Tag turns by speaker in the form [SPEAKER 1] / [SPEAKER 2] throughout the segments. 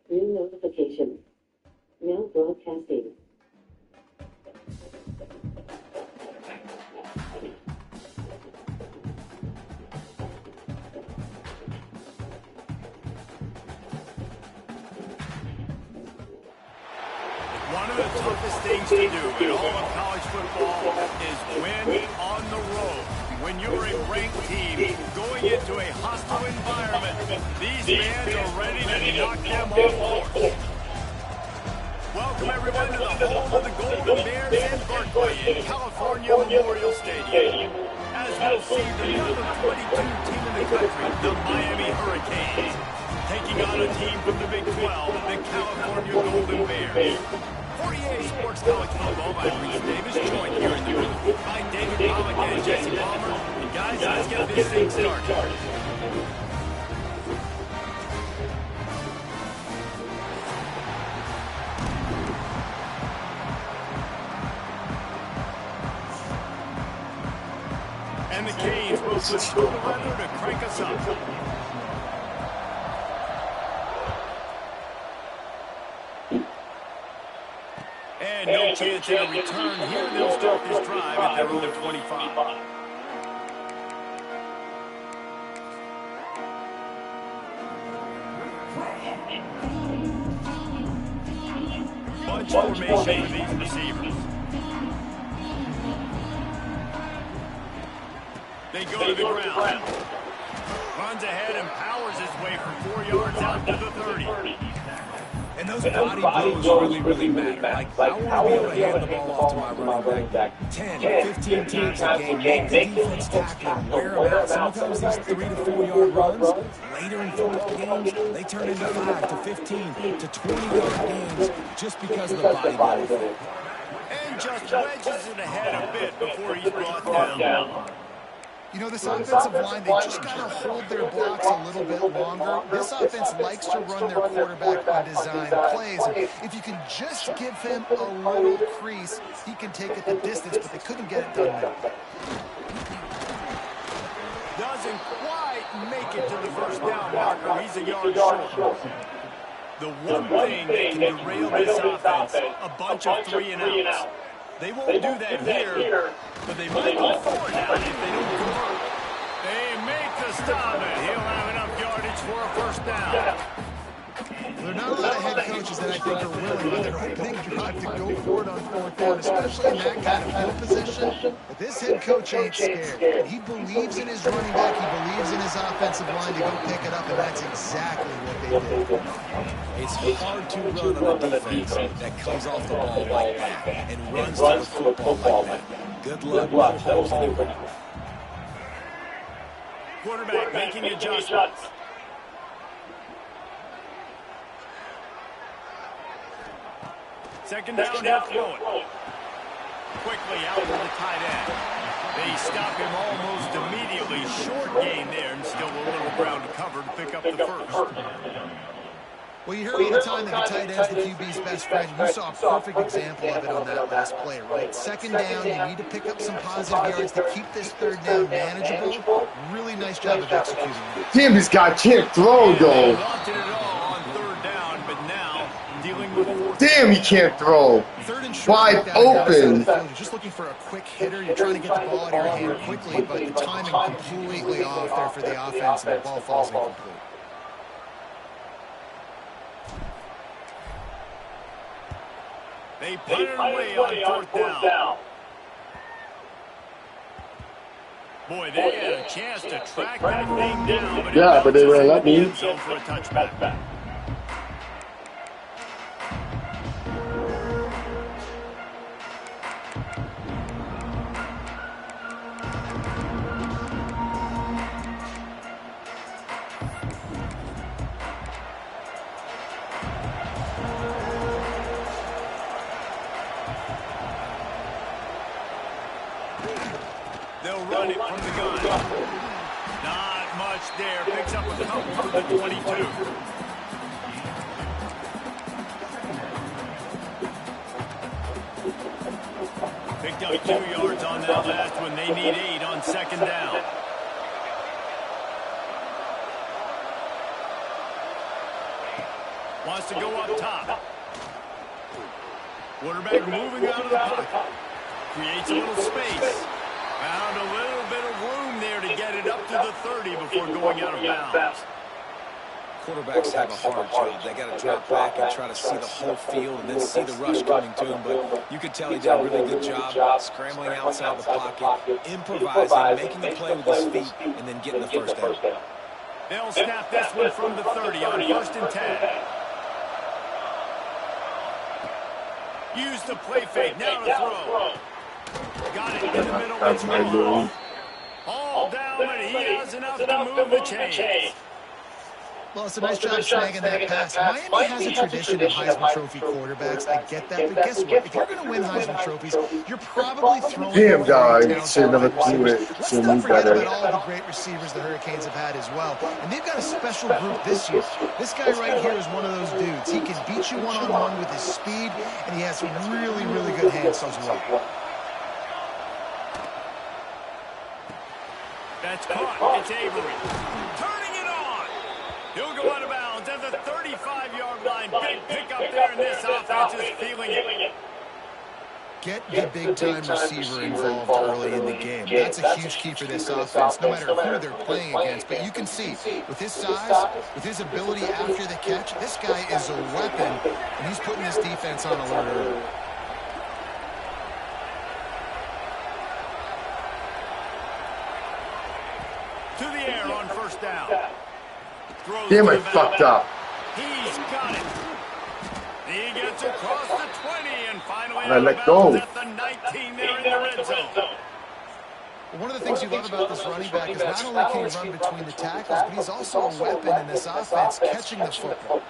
[SPEAKER 1] New notification. Now broadcasting.
[SPEAKER 2] One of the toughest things to do in all of college football is win on the road. When you're a ranked team going into a hostile environment, these fans are ready to knock them off course. Welcome everyone to the home of the Golden Bears in Berkeley in California Memorial Stadium. As we'll see the number 22 team in the country, the Miami Hurricanes, taking on a team from the Big 12, the California Golden Bears. 48 Sports College Football by Reese Davis, joined here in the booth by David Pollock and Jesse Palmer. And guys, let's get this thing started. And the Canes will switch to the weather to crank us up. And no chance at a return here. They'll start this drive at their own 25. Bunch formation for these receivers. They go to the ground. Runs ahead and powers his way for 4 yards out to the 30.
[SPEAKER 3] And those body blows really matter. Like, I want to be able to hand the ball off to my running back 10, 15 times a game. Make the defense tackle and wear them out. Sometimes these 3 to 4 yard runs, later in football games, they turn into 5 to 15 to 20 yard gains just because of the body blow.
[SPEAKER 2] And just wedges it ahead a bit before he's brought down.
[SPEAKER 4] You know, this offensive line, they just got to hold their blocks a little bit longer. This offense likes to run their quarterback on design plays. And if you can just give him a little crease, he can take it the distance, but they couldn't get it done there.
[SPEAKER 2] Doesn't quite make it to the first down marker. He's a yard short. The one thing that can derail this offense, a bunch of 3 and outs. They won't do that here, but they might go for it now if they don't convert. They make the stop, and he'll have enough yardage for a first down.
[SPEAKER 4] There are not a lot of head coaches that I think are willing on their opening drive to go for it on 4th down, especially in that kind of field position. But this head coach ain't scared. He believes in his running back. He believes in his offensive line to go pick it up, and that's exactly what they did.
[SPEAKER 3] It's hard to run on a defense that comes off the ball like that and runs to the football like that. Good luck.
[SPEAKER 2] Quarterback making adjustments. Second down, he'll throw it. Quickly out to the tight end. They stop him almost immediately. Short gain there, and still a little ground to cover to pick up the first.
[SPEAKER 4] Well, you hear all the time that the tight end's the QB's best friend. You saw a perfect example of it on that last play, right? Second down, you need to pick up some positive yards to keep this 3rd down manageable. Really nice job of executing that.
[SPEAKER 5] Damn, this guy can't throw, though. Damn, he can't throw. Wide open.
[SPEAKER 4] You're just looking for a quick hitter. You're trying to get the ball out of your hand quickly, but the timing completely off there for the offense, and the ball falls incomplete.
[SPEAKER 2] They put it away on 4th down. Boy, they had a chance to track that thing down,
[SPEAKER 5] but they wouldn't let me.
[SPEAKER 2] For a touchback. They'll run it from the gun. Not much there. Picks up a couple to the 22. Picked up 2 yards on that last one. They need 8 on second down. Wants to go up top. Quarterback moving out of the pocket. Creates a little space. Found a little bit of room there to get it up to the 30 before going out of bounds.
[SPEAKER 3] Quarterbacks have a hard job. They got to drop back and try to see the whole field and then see the rush coming to him. But you could tell he did a really good job scrambling outside the pocket, improvising, making a play with his feet, and then getting the first down.
[SPEAKER 2] They'll snap this one from the 30 on 1st and 10. Use the play fake. Now to throw. Got it in the middle.
[SPEAKER 5] That's my doing.
[SPEAKER 2] All down, and he has enough to move the chains.
[SPEAKER 4] Well, it's a nice job snagging that pass. Miami has a tradition of Heisman Trophy quarterbacks. I get that, but guess what? If you're going to win Heisman Trophies, you're probably throwing...
[SPEAKER 5] Damn, dog. Should never do it.
[SPEAKER 4] Let's
[SPEAKER 5] Should
[SPEAKER 4] not
[SPEAKER 5] be
[SPEAKER 4] forget
[SPEAKER 5] better.
[SPEAKER 4] about all the great receivers the Hurricanes have had as well. And they've got a special group this year. This guy right here is one of those dudes. He can beat you one-on-one with his speed, and he has some really, really good hands as well.
[SPEAKER 2] That's caught. It's Avery. Turning it on. He'll go out of bounds at the 35-yard line. Big pickup there, and this offense is feeling it.
[SPEAKER 4] Get the big-time receiver involved early in the game. That's a huge key for this offense, no matter who they're playing against. But you can see, with his size, with his ability after the catch, this guy is a weapon, and he's putting this defense on alert early.
[SPEAKER 2] To the air on 1st down.
[SPEAKER 5] Damn, I fucked up.
[SPEAKER 2] He's got it. He gets across the 20 and finally
[SPEAKER 5] And I let go.
[SPEAKER 2] at the 19 there in the red zone.
[SPEAKER 4] Well, one of the things you love about this running back is not only can he run between the tackles, but he's also a weapon in this offense catching the football.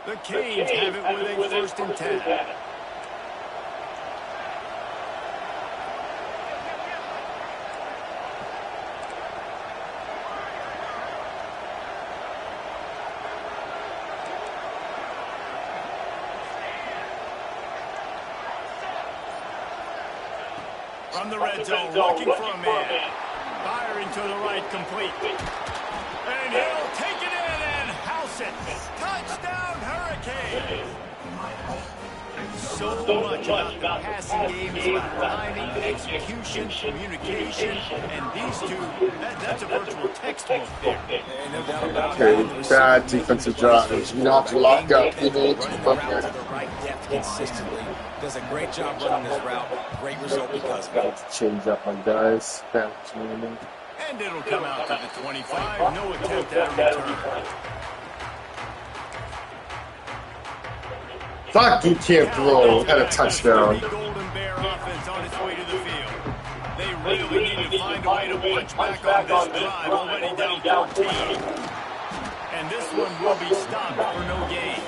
[SPEAKER 2] The Canes have it with a 1st and 10. From the red zone, looking for a man. Firing to the right, complete. And he'll take it in and house it. Touchdown, Hurricanes. So much about the passing game is about timing, execution, communication, and these two, that's a virtual textbook there.
[SPEAKER 3] No doubt about
[SPEAKER 5] Okay,
[SPEAKER 3] it.
[SPEAKER 5] bad defensive drive. Not to lock up. You need to
[SPEAKER 3] Running the
[SPEAKER 5] fuck
[SPEAKER 3] route to
[SPEAKER 5] it.
[SPEAKER 3] the right depth consistently. Does a great job running this route. Great result because of it.
[SPEAKER 5] Change up on guys. Bounce, man.
[SPEAKER 2] And it'll come out to the 25. No attempt at a return.
[SPEAKER 5] Fuck, you can't throw. Had a touchdown.
[SPEAKER 2] Golden Bear offense on its way to the field. They really need to find a way to punch back on this drive, already down 14. And this one will be stopped for no gain.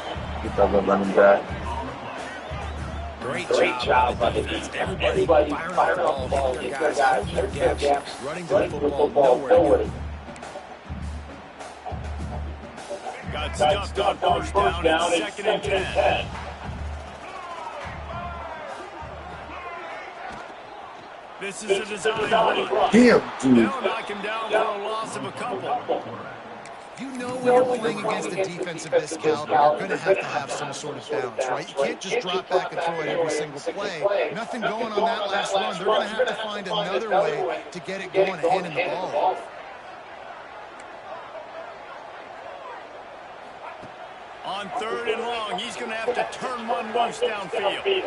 [SPEAKER 5] Get that little running back.
[SPEAKER 3] Great job by the defense. Everybody firing off the ball. Hit their guys, holding their gaps, running to the football, nowhere to go.
[SPEAKER 2] Got stuffed on 1st down and 2nd and 10. This is a design run.
[SPEAKER 5] Damn, dude.
[SPEAKER 2] They'll knock him down for a loss of a couple.
[SPEAKER 4] You know when you're playing against a defense of this caliber, you're going to have some sort of balance, right? You can't just drop back and throw it every single play. Nothing going on that last run. They're going to have to find another way to get it going and handing the ball off.
[SPEAKER 2] On 3rd and long, he's going to have to turn one loose downfield.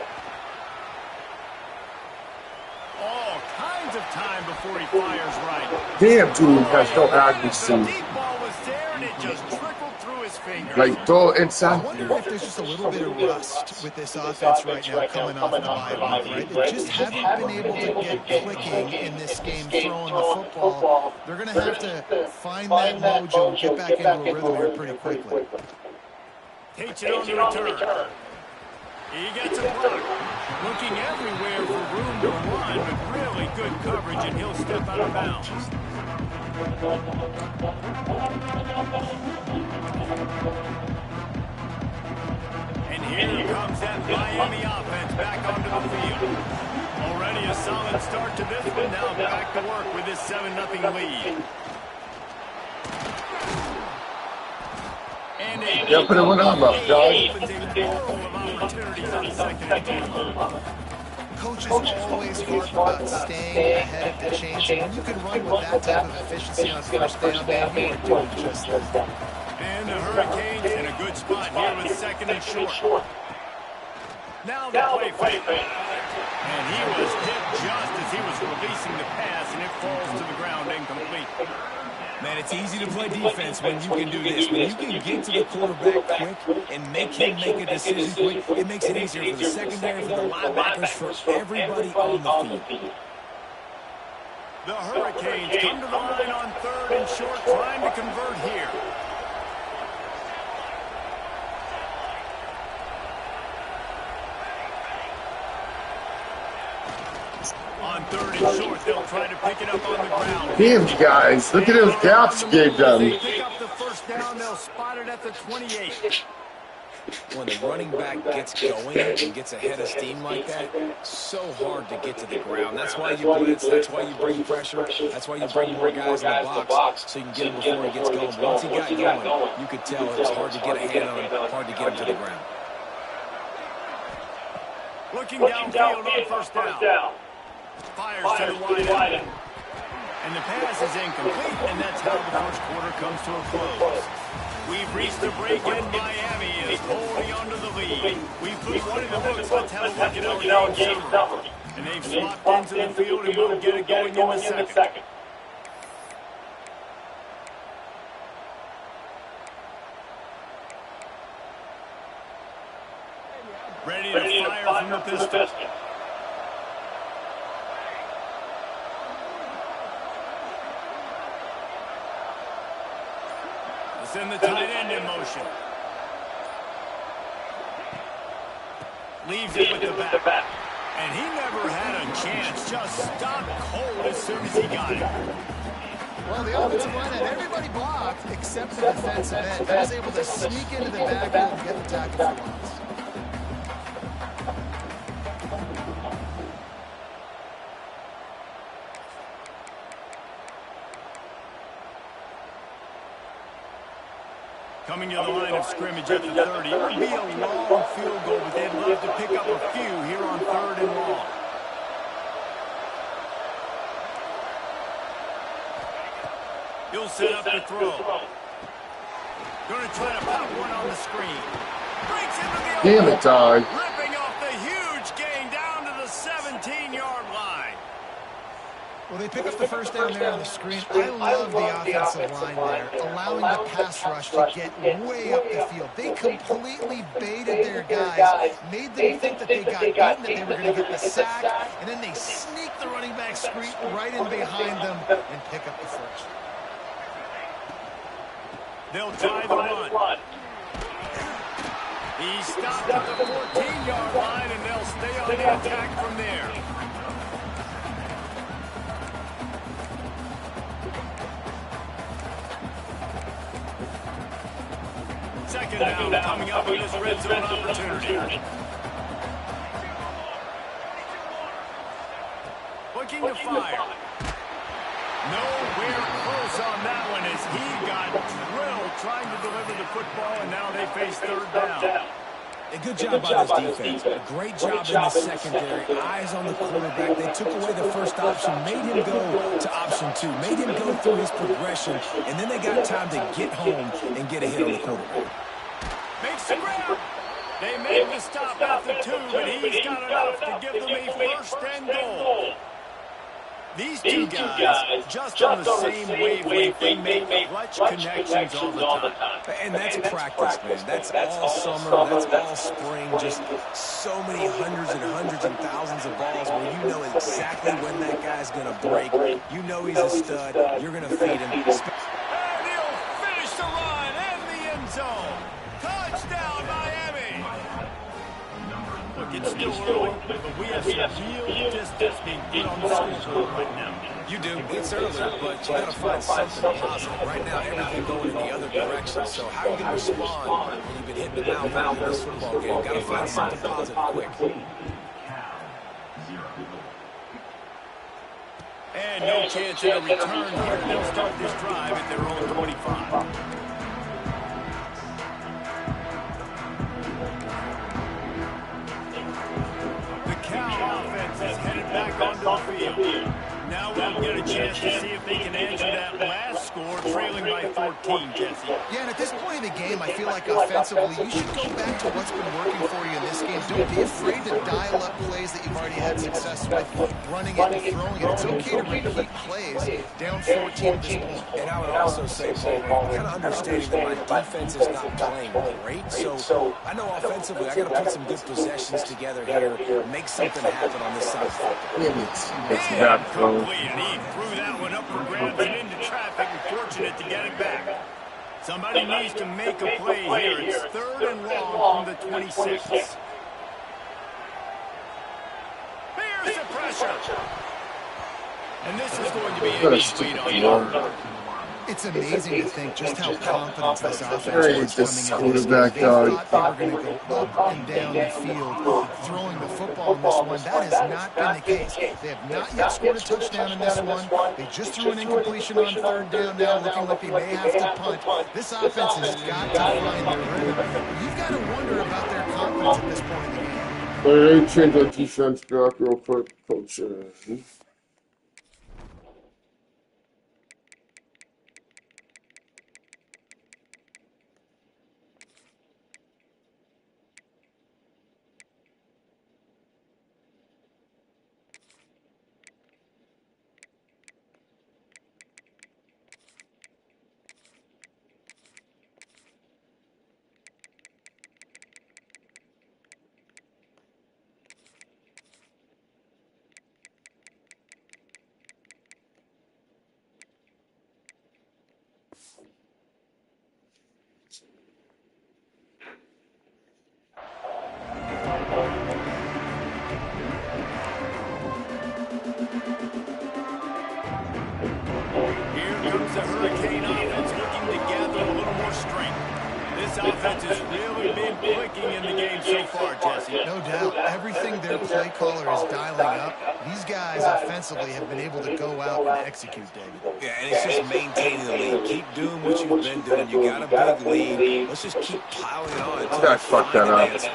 [SPEAKER 2] All kinds of time before he fires right.
[SPEAKER 5] Damn, dude has no accuracy.
[SPEAKER 2] Deep ball was there, and it just trickled through his fingers.
[SPEAKER 5] Like, throw it
[SPEAKER 4] I
[SPEAKER 5] inside.
[SPEAKER 4] wonder if there's just a little bit of rust with this offense right now coming off the bye week, right? They just haven't been able to get clicking in this game throwing the football. They're going to have to find that mojo and get back into a rhythm here pretty quickly.
[SPEAKER 2] Takes it on the return. He gets a block. Looking everywhere for room to run, but really good coverage, and he'll step out of bounds. And here comes that Miami offense back onto the field. Already a solid start to this one. Now back to work with this 7-0 lead.
[SPEAKER 5] Yeah, put one arm up, dog.
[SPEAKER 2] Opens a world of opportunities on second and 10.
[SPEAKER 4] Coaches always harp about staying ahead of the chains, and when you can run with that type of efficiency on first down, man, you are doing just that.
[SPEAKER 2] And the Hurricanes in a good spot here with second and short. Now the play fake. And he was hit just as he was releasing the pass, and it falls to the ground incomplete.
[SPEAKER 3] Man, it's easy to play defense when you can do this. When you can get to the quarterback quick and make him make a decision quick, it makes it easier for the secondary, for the linebackers, for everybody on the field.
[SPEAKER 2] The Hurricanes come to the line on third and short, trying to convert here. On third and short, they'll try to pick it up on the ground.
[SPEAKER 5] Damn, guys. Look at those gaps you gave them.
[SPEAKER 2] They pick up the first down, they'll spot it at the 28.
[SPEAKER 3] When the running back gets going and gets ahead of steam like that, so hard to get to the ground. That's why you blitz. That's why you bring pressure. That's why you bring more guys in the box so you can get him before he gets going. But once he got going, you could tell it was hard to get a hand on him, hard to get him to the ground.
[SPEAKER 2] Looking downfield on first down. Fires to the wide end. And the pass is incomplete, and that's how the first quarter comes to a close. We've reached the break, and Miami is holding on to the lead. We've put one in the books. Let's have a look at our game summary. And they've swapped into the field, and we'll get it going in the second. Ready to fire from the pistol. Send the tight end in motion. Leaves it with the back. And he never had a chance. Just stopped cold as soon as he got it.
[SPEAKER 4] Well, the offensive line had everybody blocked except the defensive end. He was able to sneak into the backfield and get the tackle for once.
[SPEAKER 2] Coming to the line of scrimmage at the 30. It would be a long field goal, but they'd love to pick up a few here on third and long. He'll set up the throw. Going to try to pop one on the screen. Breaks into the
[SPEAKER 5] Damn it, dog.
[SPEAKER 2] ripping off the huge gain down to the 17-yard line.
[SPEAKER 4] Well, they pick up the first down there on the screen. I love the offensive line there, allowing the pass rush to get way up the field. They completely baited their guys, made them think that they got beaten, that they were going to get the sack, and then they sneak the running back screen right in behind them and pick up the first.
[SPEAKER 2] They'll try the run. He stopped at the 14-yard line, and they'll stay on the attack from there. Second down coming up with this red zone opportunity. Looking to fire. Nowhere close on that one as he got drilled trying to deliver the football, and now they face third down.
[SPEAKER 3] A good job by this defense. A great job in the secondary. Eyes on the quarterback. They took away the first option, made him go to option two, made him go through his progression, and then they got time to get home and get a hit on the quarterback.
[SPEAKER 2] Makes the grab. They make the stop at the 2, but he's got enough to give them a first and goal. These two guys, just on the same wavelength, they make clutch connections all the time.
[SPEAKER 3] And that's practice, man. That's all summer. That's all spring. Just so many hundreds and thousands of balls where you know exactly when that guy's going to break. You know he's a stud. You're going to feed him.
[SPEAKER 2] And he'll finish the run in the end zone. Touchdown, Miami. Look, it's still early, but we have some real distance being put on the scoreboard right now.
[SPEAKER 3] You do. It's early, but you got to find something positive. Right now, everything going in the other direction. So how are you going to respond when you've been hitting the mouth in this football game? Got to find something positive quick.
[SPEAKER 2] And no chance at a return here. They'll start this drive at their own 25. we'll get a chance to see if they can answer that last score, trailing by 14, Jesse.
[SPEAKER 4] Yeah, and at this point in the game, I feel like offensively, you should go back to what's been working for you in this game. Don't be afraid to dial up plays that you've already had success with, running it and throwing it. It's okay to repeat plays down 14 at this point.
[SPEAKER 3] And I would also say, Paul, kind of understanding that my defense is not playing great, so I know offensively I got to put some good possessions together here, make something happen on this side.
[SPEAKER 5] It's that close.
[SPEAKER 2] Complete, and he threw that one up for grabs and into traffic, and fortunate to get it back. Somebody needs to make a play here. It's 3rd and long from the 26. There's the pressure. And this is going to be incomplete on 3rd.
[SPEAKER 4] It's amazing to think just how confident this offense
[SPEAKER 5] Great,
[SPEAKER 4] was coming into this game.
[SPEAKER 5] quarterback,
[SPEAKER 4] They
[SPEAKER 5] dog.
[SPEAKER 4] thought they were going to go up and down the field throwing the football in this one. That has not been the case. They have not yet scored a touchdown in this one. They just threw an incompletion on 3rd down now, looking like they may have to punt. This offense has got to find their rhythm. You've got to wonder about their confidence at this point in the game.
[SPEAKER 5] Let me change our defense back real quick, coach.
[SPEAKER 2] Here comes the Hurricane offense looking to gather a little more strength. This offense has really been clicking in the game so far, Jesse.
[SPEAKER 4] No doubt. Everything their play caller is dialing up, these guys offensively have been able to go out and execute, David.
[SPEAKER 3] Yeah, and it's just maintaining the lead. Keep doing what you've been doing. You got a big lead. Let's just keep piling on until
[SPEAKER 5] Yeah,
[SPEAKER 3] you
[SPEAKER 5] fuck
[SPEAKER 3] find
[SPEAKER 5] that
[SPEAKER 3] an
[SPEAKER 5] up.
[SPEAKER 3] answer.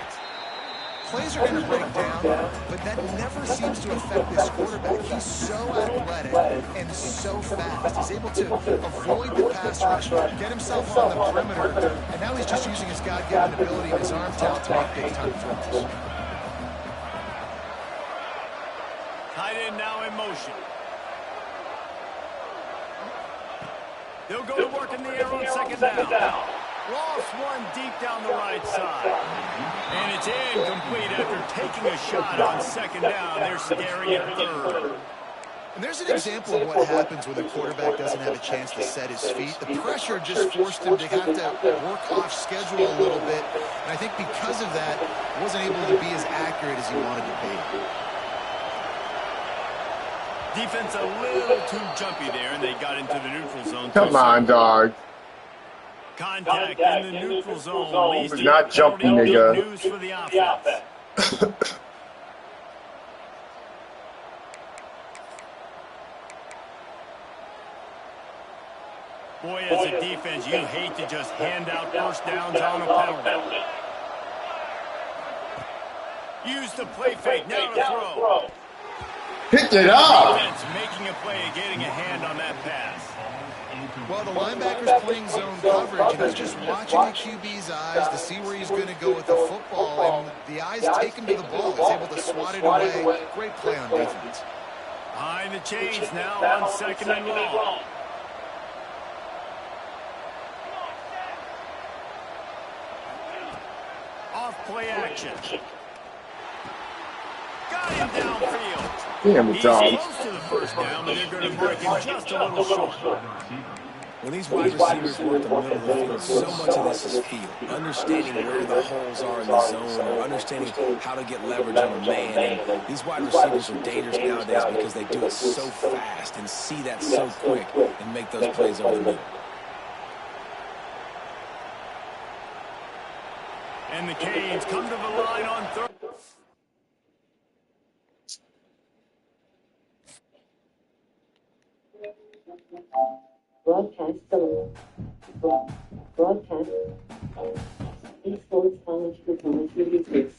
[SPEAKER 4] Plays are going to break down, but that never seems to affect this quarterback. He's so athletic and so fast. He's able to avoid the pass rush, get himself on the perimeter, and now he's just using his God-given ability and his arm talent to make big-time throws.
[SPEAKER 2] Tight end now in motion. They'll go to work in the air on 2nd down. Lost one deep down the right side. And it's incomplete after taking a shot on 2nd down. They're staring at 3rd.
[SPEAKER 4] And there's an example of what happens when the quarterback doesn't have a chance to set his feet. The pressure just forced him to have to work off schedule a little bit. And I think because of that, wasn't able to be as accurate as he wanted to be.
[SPEAKER 2] Defense a little too jumpy there, and they got into the neutral zone.
[SPEAKER 5] Come on, dog.
[SPEAKER 2] Contact in the neutral zone. Leads to
[SPEAKER 5] Not jumping,
[SPEAKER 2] good
[SPEAKER 5] nigga.
[SPEAKER 2] news for the offense. Boy, as a defense, you hate to just hand out first downs on a penalty. Use the play fake. Now to throw.
[SPEAKER 5] Pick it up.
[SPEAKER 2] Defense making a play and getting a hand on that pass.
[SPEAKER 4] Well, the linebacker's playing zone coverage, and he's just watching the QB's eyes to see where he's going to go with the football, and the eyes take him to the ball. He's able to swat it away. Great play on defense.
[SPEAKER 2] Behind the chains now on 2nd and long. Off play action. Got him downfield.
[SPEAKER 5] Damn it,
[SPEAKER 2] He's
[SPEAKER 5] dog.
[SPEAKER 2] close to the first down, but they're going to break him just a little short.
[SPEAKER 3] When these wide receivers work the middle of the field, so much of this is feel. Understanding where the holes are in the zone, or understanding how to get leverage on a man. And these wide receivers are dangerous nowadays because they do it so fast and see that so quick and make those plays over the middle.
[SPEAKER 2] And the Canes come to the line on 3rd.
[SPEAKER 1] Broadcast delivered. Broadcast. Esports College Performance Review.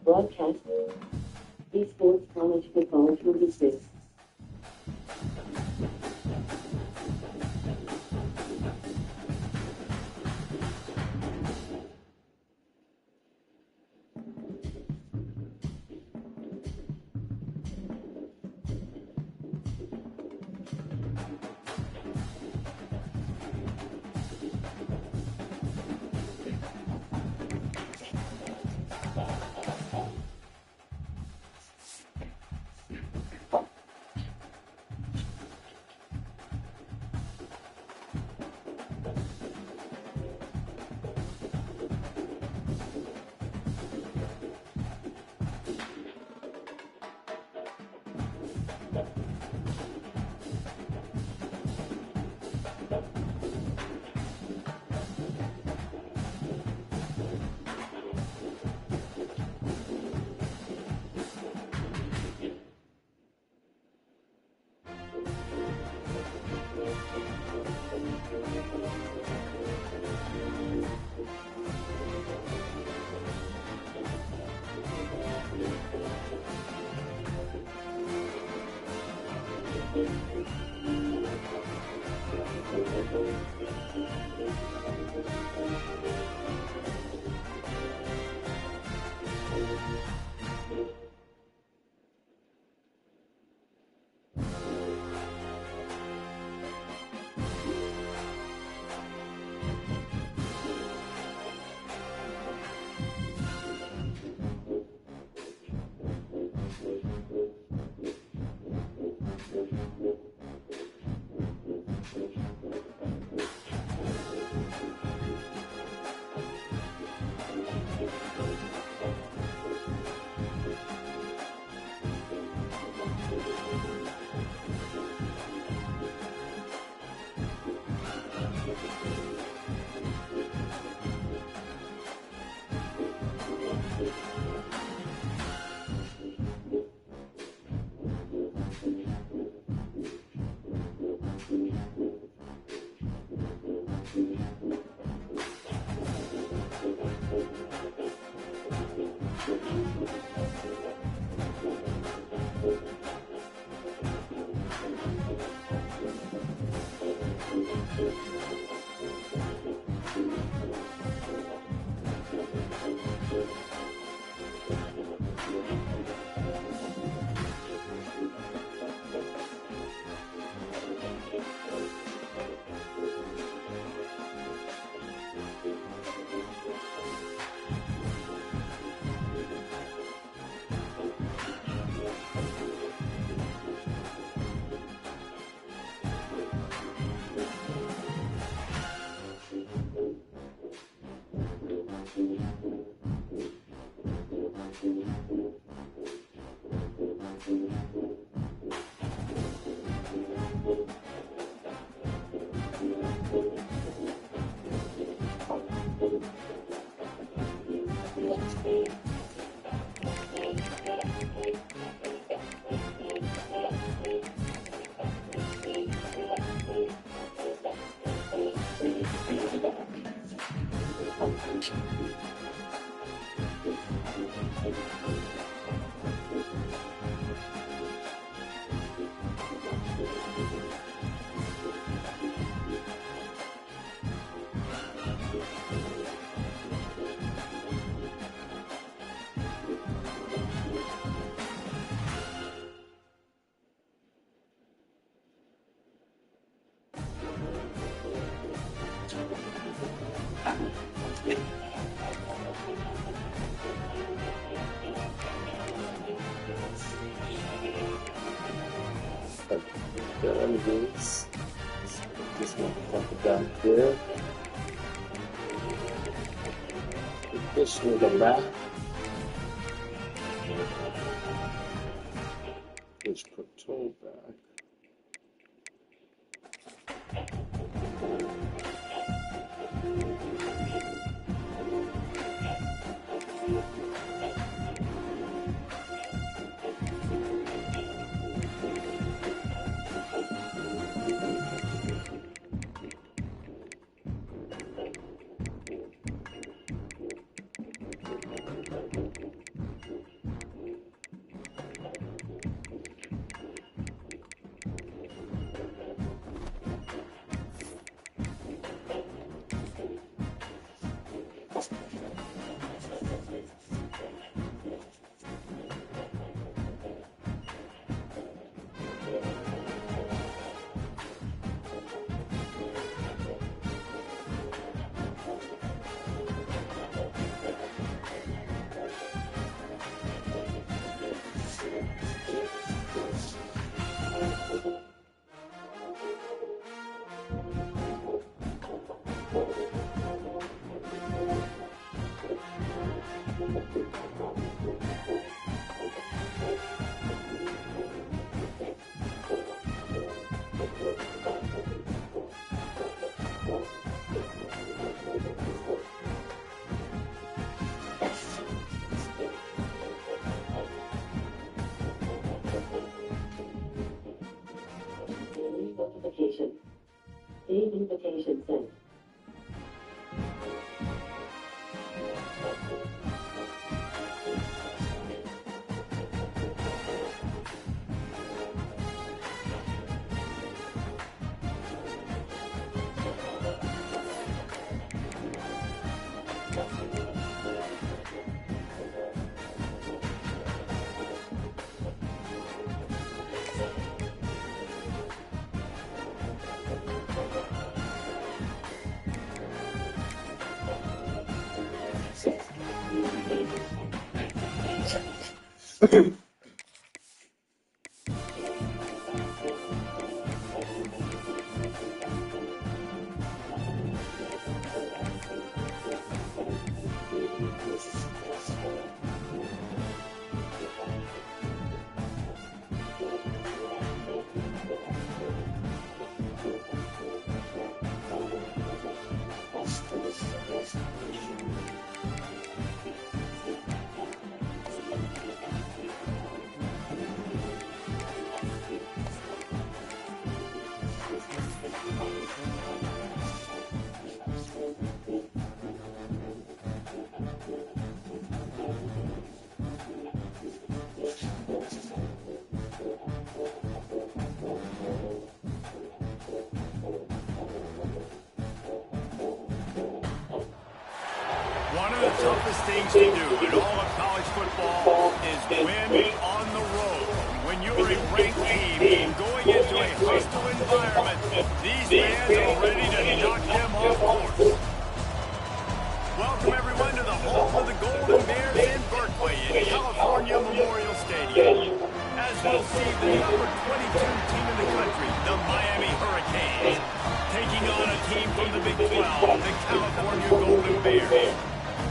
[SPEAKER 1] Broadcast. Esports College Football 26.
[SPEAKER 5] Done this. This motherfucker down there. Put this nigga back. This control back.
[SPEAKER 1] invitation. Game invitation sent.
[SPEAKER 2] One of the toughest things to do in all of college football is win on the road. When you're a ranked team going into a hostile environment, these fans are ready to knock them off course. Welcome, everyone, to the home of the Golden Bears in Berkeley in California Memorial Stadium. As we'll see the number 22 team in the country, the Miami Hurricanes, taking on a team from the Big 12, the California Golden Bears.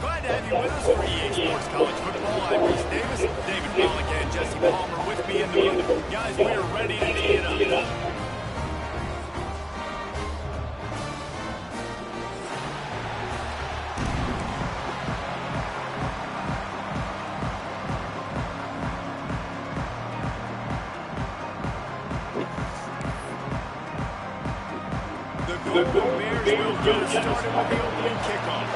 [SPEAKER 2] Glad to have you with us for EA Sports College Football. I'm Reese Davis, David Pollock, and Jesse Palmer with me in the booth. Guys, we are ready to tee it up. The Golden Bears will get us started with the opening kickoff.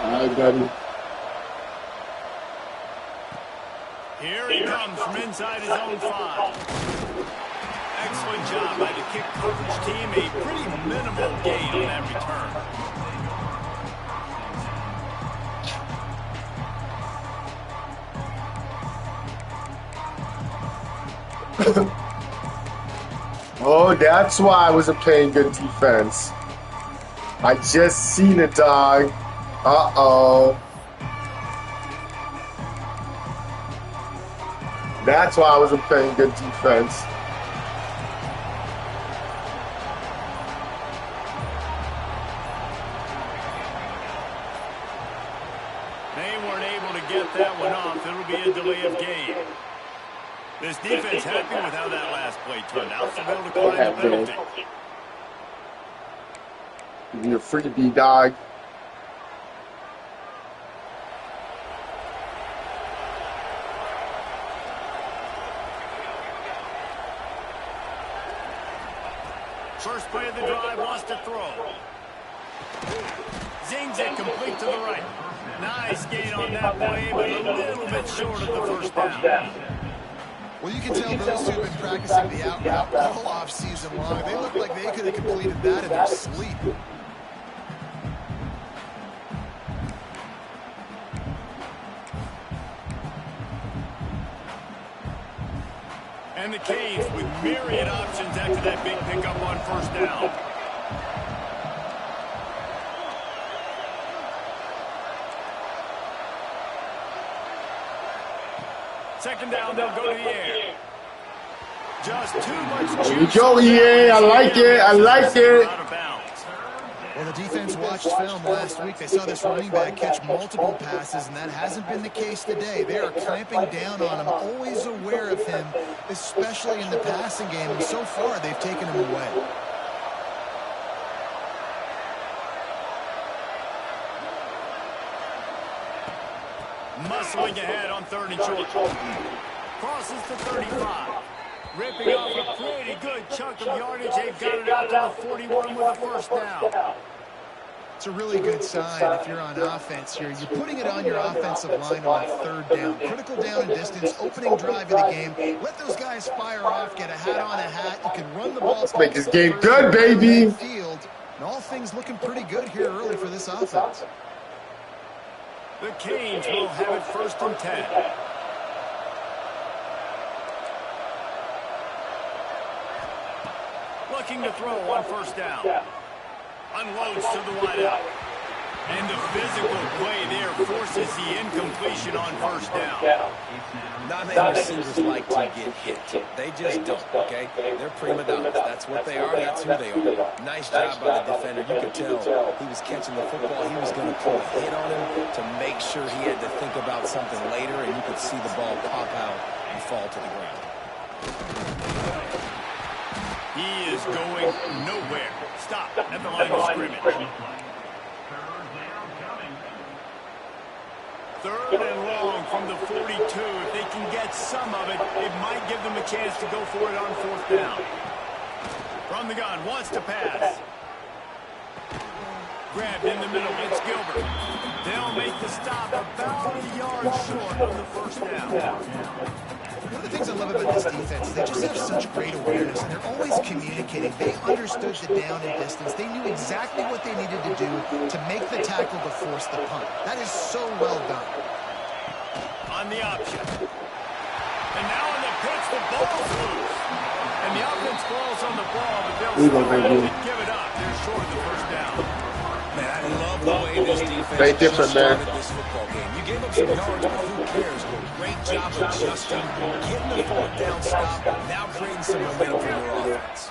[SPEAKER 5] All right, buddy.
[SPEAKER 2] Here he comes from inside his own 5. Excellent job by the kick coverage team. A pretty minimal gain on that return.
[SPEAKER 6] Oh, that's why I wasn't playing good defense. I just seen it, dog. Uh-oh. That's why I wasn't playing good defense.
[SPEAKER 2] They weren't able to get that one off. It'll be a delay of game. This defense happy with how that last play turned out, so they'll decline the penalty.
[SPEAKER 6] You're a freebie, dog.
[SPEAKER 2] First play of the drive, wants to throw. Zings it complete to the right. Nice gain on that play, but a little bit short of the first down.
[SPEAKER 4] Well, you can tell those two have been practicing the out route all off-season long. They look like they could have completed that in their sleep.
[SPEAKER 2] And the Canes with myriad options after that big pickup on first down. Second down, they'll go to the air. Just too much juice.
[SPEAKER 6] Go, EA. I like it. I like it.
[SPEAKER 4] Well, the defense watched film last week. They saw this running back catch multiple passes, and that hasn't been the case today. They are clamping down on him, always aware of him, especially in the passing game. And so far, they've taken him away.
[SPEAKER 2] Muscling ahead on 3rd and short. Crosses to 35. Ripping off a pretty good chunk of yardage. They've got it out to the 41 with a first down.
[SPEAKER 4] It's a really good sign if you're on offense here. You're putting it on your offensive line on third down. Critical down and distance, opening drive of the game. Let those guys fire off, get a hat on a hat. You can run the ball.
[SPEAKER 6] Let's make this game good, baby.
[SPEAKER 4] Field, and all things looking pretty good here early for this offense.
[SPEAKER 2] The Canes will have it 1st and 10. Looking to throw on first down. Unloads to the wideout. And the physical play there forces the incompletion on first down.
[SPEAKER 3] Not many receivers like to get hit. They just don't, okay? They're prima donnas. That's what they are. That's who they are. Nice job by the defender. You could tell he was catching the football. He was going to pull a hit on him to make sure he had to think about something later, and you could see the ball pop out and fall to the ground.
[SPEAKER 2] He is going nowhere. Stop at the line of scrimmage. 3rd and long from the 42. If they can get some of it, it might give them a chance to go for it on 4th down. From the gun, wants to pass. Grabbed in the middle, it's Gilbert. They'll make the stop about a yard short on the first down.
[SPEAKER 4] One of the things I love about this defense is they just have such great awareness, and they're always communicating. They understood the down and distance. They knew exactly what they needed to do to make the tackle to force the punt. That is so well done.
[SPEAKER 2] On the option. And now in the pitch, the ball's loose. And the offense falls on the ball, but they'll still give it up. They're short of the first down.
[SPEAKER 3] Man, I love the way this defense
[SPEAKER 6] Very different, man.
[SPEAKER 3] this football game. You gave up some yards, but who cares? Great job adjusting, getting the 4th down stop, now creating some momentum for your offense.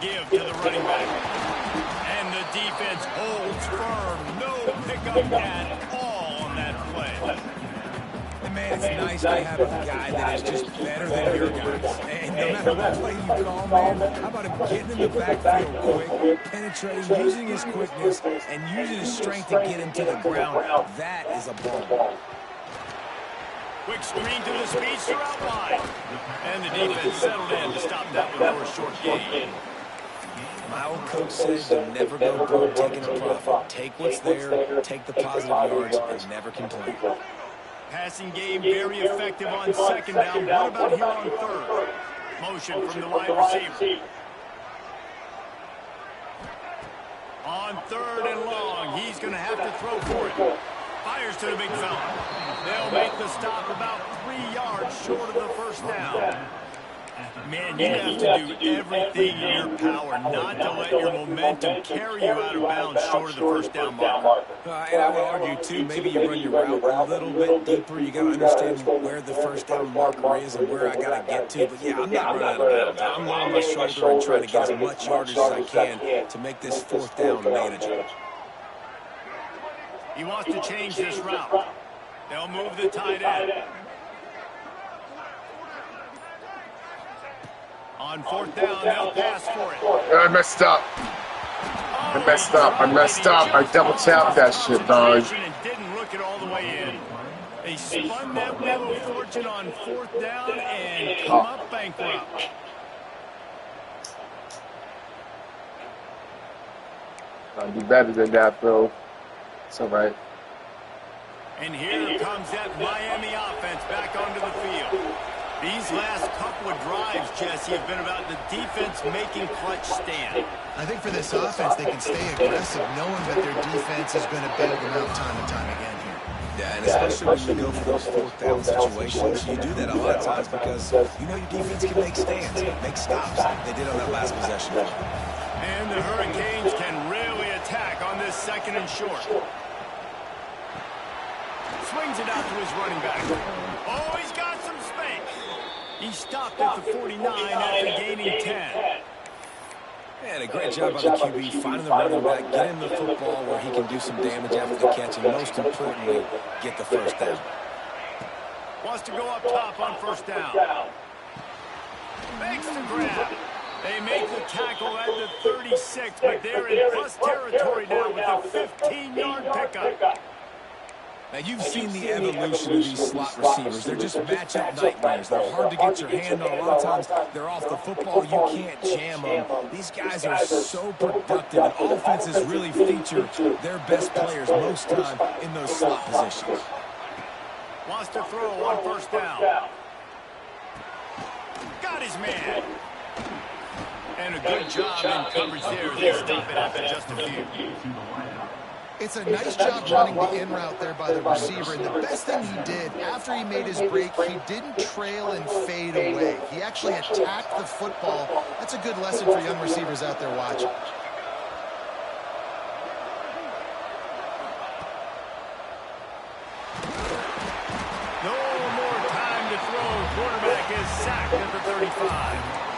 [SPEAKER 2] Give to the running back. And the defense holds firm. No pickup at all on that play.
[SPEAKER 3] And man, it's nice to have a guy that is just better than your guys. And no matter what play you call, man, how about him getting in the backfield quick, penetrating, using his quickness, and using his strength to get him to the ground. That is a ball.
[SPEAKER 2] Quick screen to the speedster out wide. And the defense settled in to stop that one for a short gain.
[SPEAKER 3] My old coach says you never go broke taking a profit. Take what's there, take the positive yards, and never complain.
[SPEAKER 2] Passing game very effective on 2nd down. What about here on 3rd? Motion from the wide receiver. On 3rd and long, he's going to have to throw for it. Fires to the big fella. They'll make the stop about 3 yards short of the first down. Man, you have to do everything in your power not to let your momentum carry you out of bounds short of the first down mark.
[SPEAKER 3] And I would argue, too, maybe you run your route a little bit deeper. You got to understand where the first down marker is and where I got to get to. But, yeah, I'm not running out of bounds. I'm on my shoulder and trying to get as much yardage as I can to make this 4th down manageable.
[SPEAKER 2] He wants to change this route. They'll move the tight end. On 4th down, they'll pass for it.
[SPEAKER 6] I messed up. I messed up. I double tapped that shit, dog.
[SPEAKER 2] And didn't look it all the way in. They spun that wheel of fortune on 4th down and come up bankrupt.
[SPEAKER 6] I'll do better than that, bro. It's all right.
[SPEAKER 2] And here comes that Miami offense back onto the field. These last couple of drives, Jesse, have been about the defense making clutch stand.
[SPEAKER 4] I think for this offense, they can stay aggressive, knowing that their defense is going to bail them out time and time again here.
[SPEAKER 3] Yeah, and especially when you go for those 4th down situations, you do that a lot of times because you know your defense can make stands, make stops. They did on that last possession.
[SPEAKER 2] And the Hurricanes can really attack on this 2nd and short. Swings it out to his running back. Oh, he's got some space. He stopped at the 49 after gaining 10.
[SPEAKER 3] And a great job by the QB finding the running back, getting him the football where he can do some damage after the catch, and most importantly, get the first down.
[SPEAKER 2] Wants to go up top on first down. Makes the grab. They make the tackle at the 36, but they're in plus territory now with a 15-yard pickup.
[SPEAKER 3] Now, you've seen the evolution of these slot receivers. They're just matchup nightmares. They're hard to get your hand on. A lot of times, they're off the football. You can't jam them. These guys are so productive, and offenses really feature their best players most time in those slot positions.
[SPEAKER 2] Wants to throw on first down. Got his man. And a good job in coverage there. They stop it after just a few.
[SPEAKER 4] It's a nice job running the in route there by the receiver, and the best thing he did after he made his break, he didn't trail and fade away. He actually attacked the football. That's a good lesson for young receivers out there watching.
[SPEAKER 2] No more time to throw. Quarterback is sacked at the 35.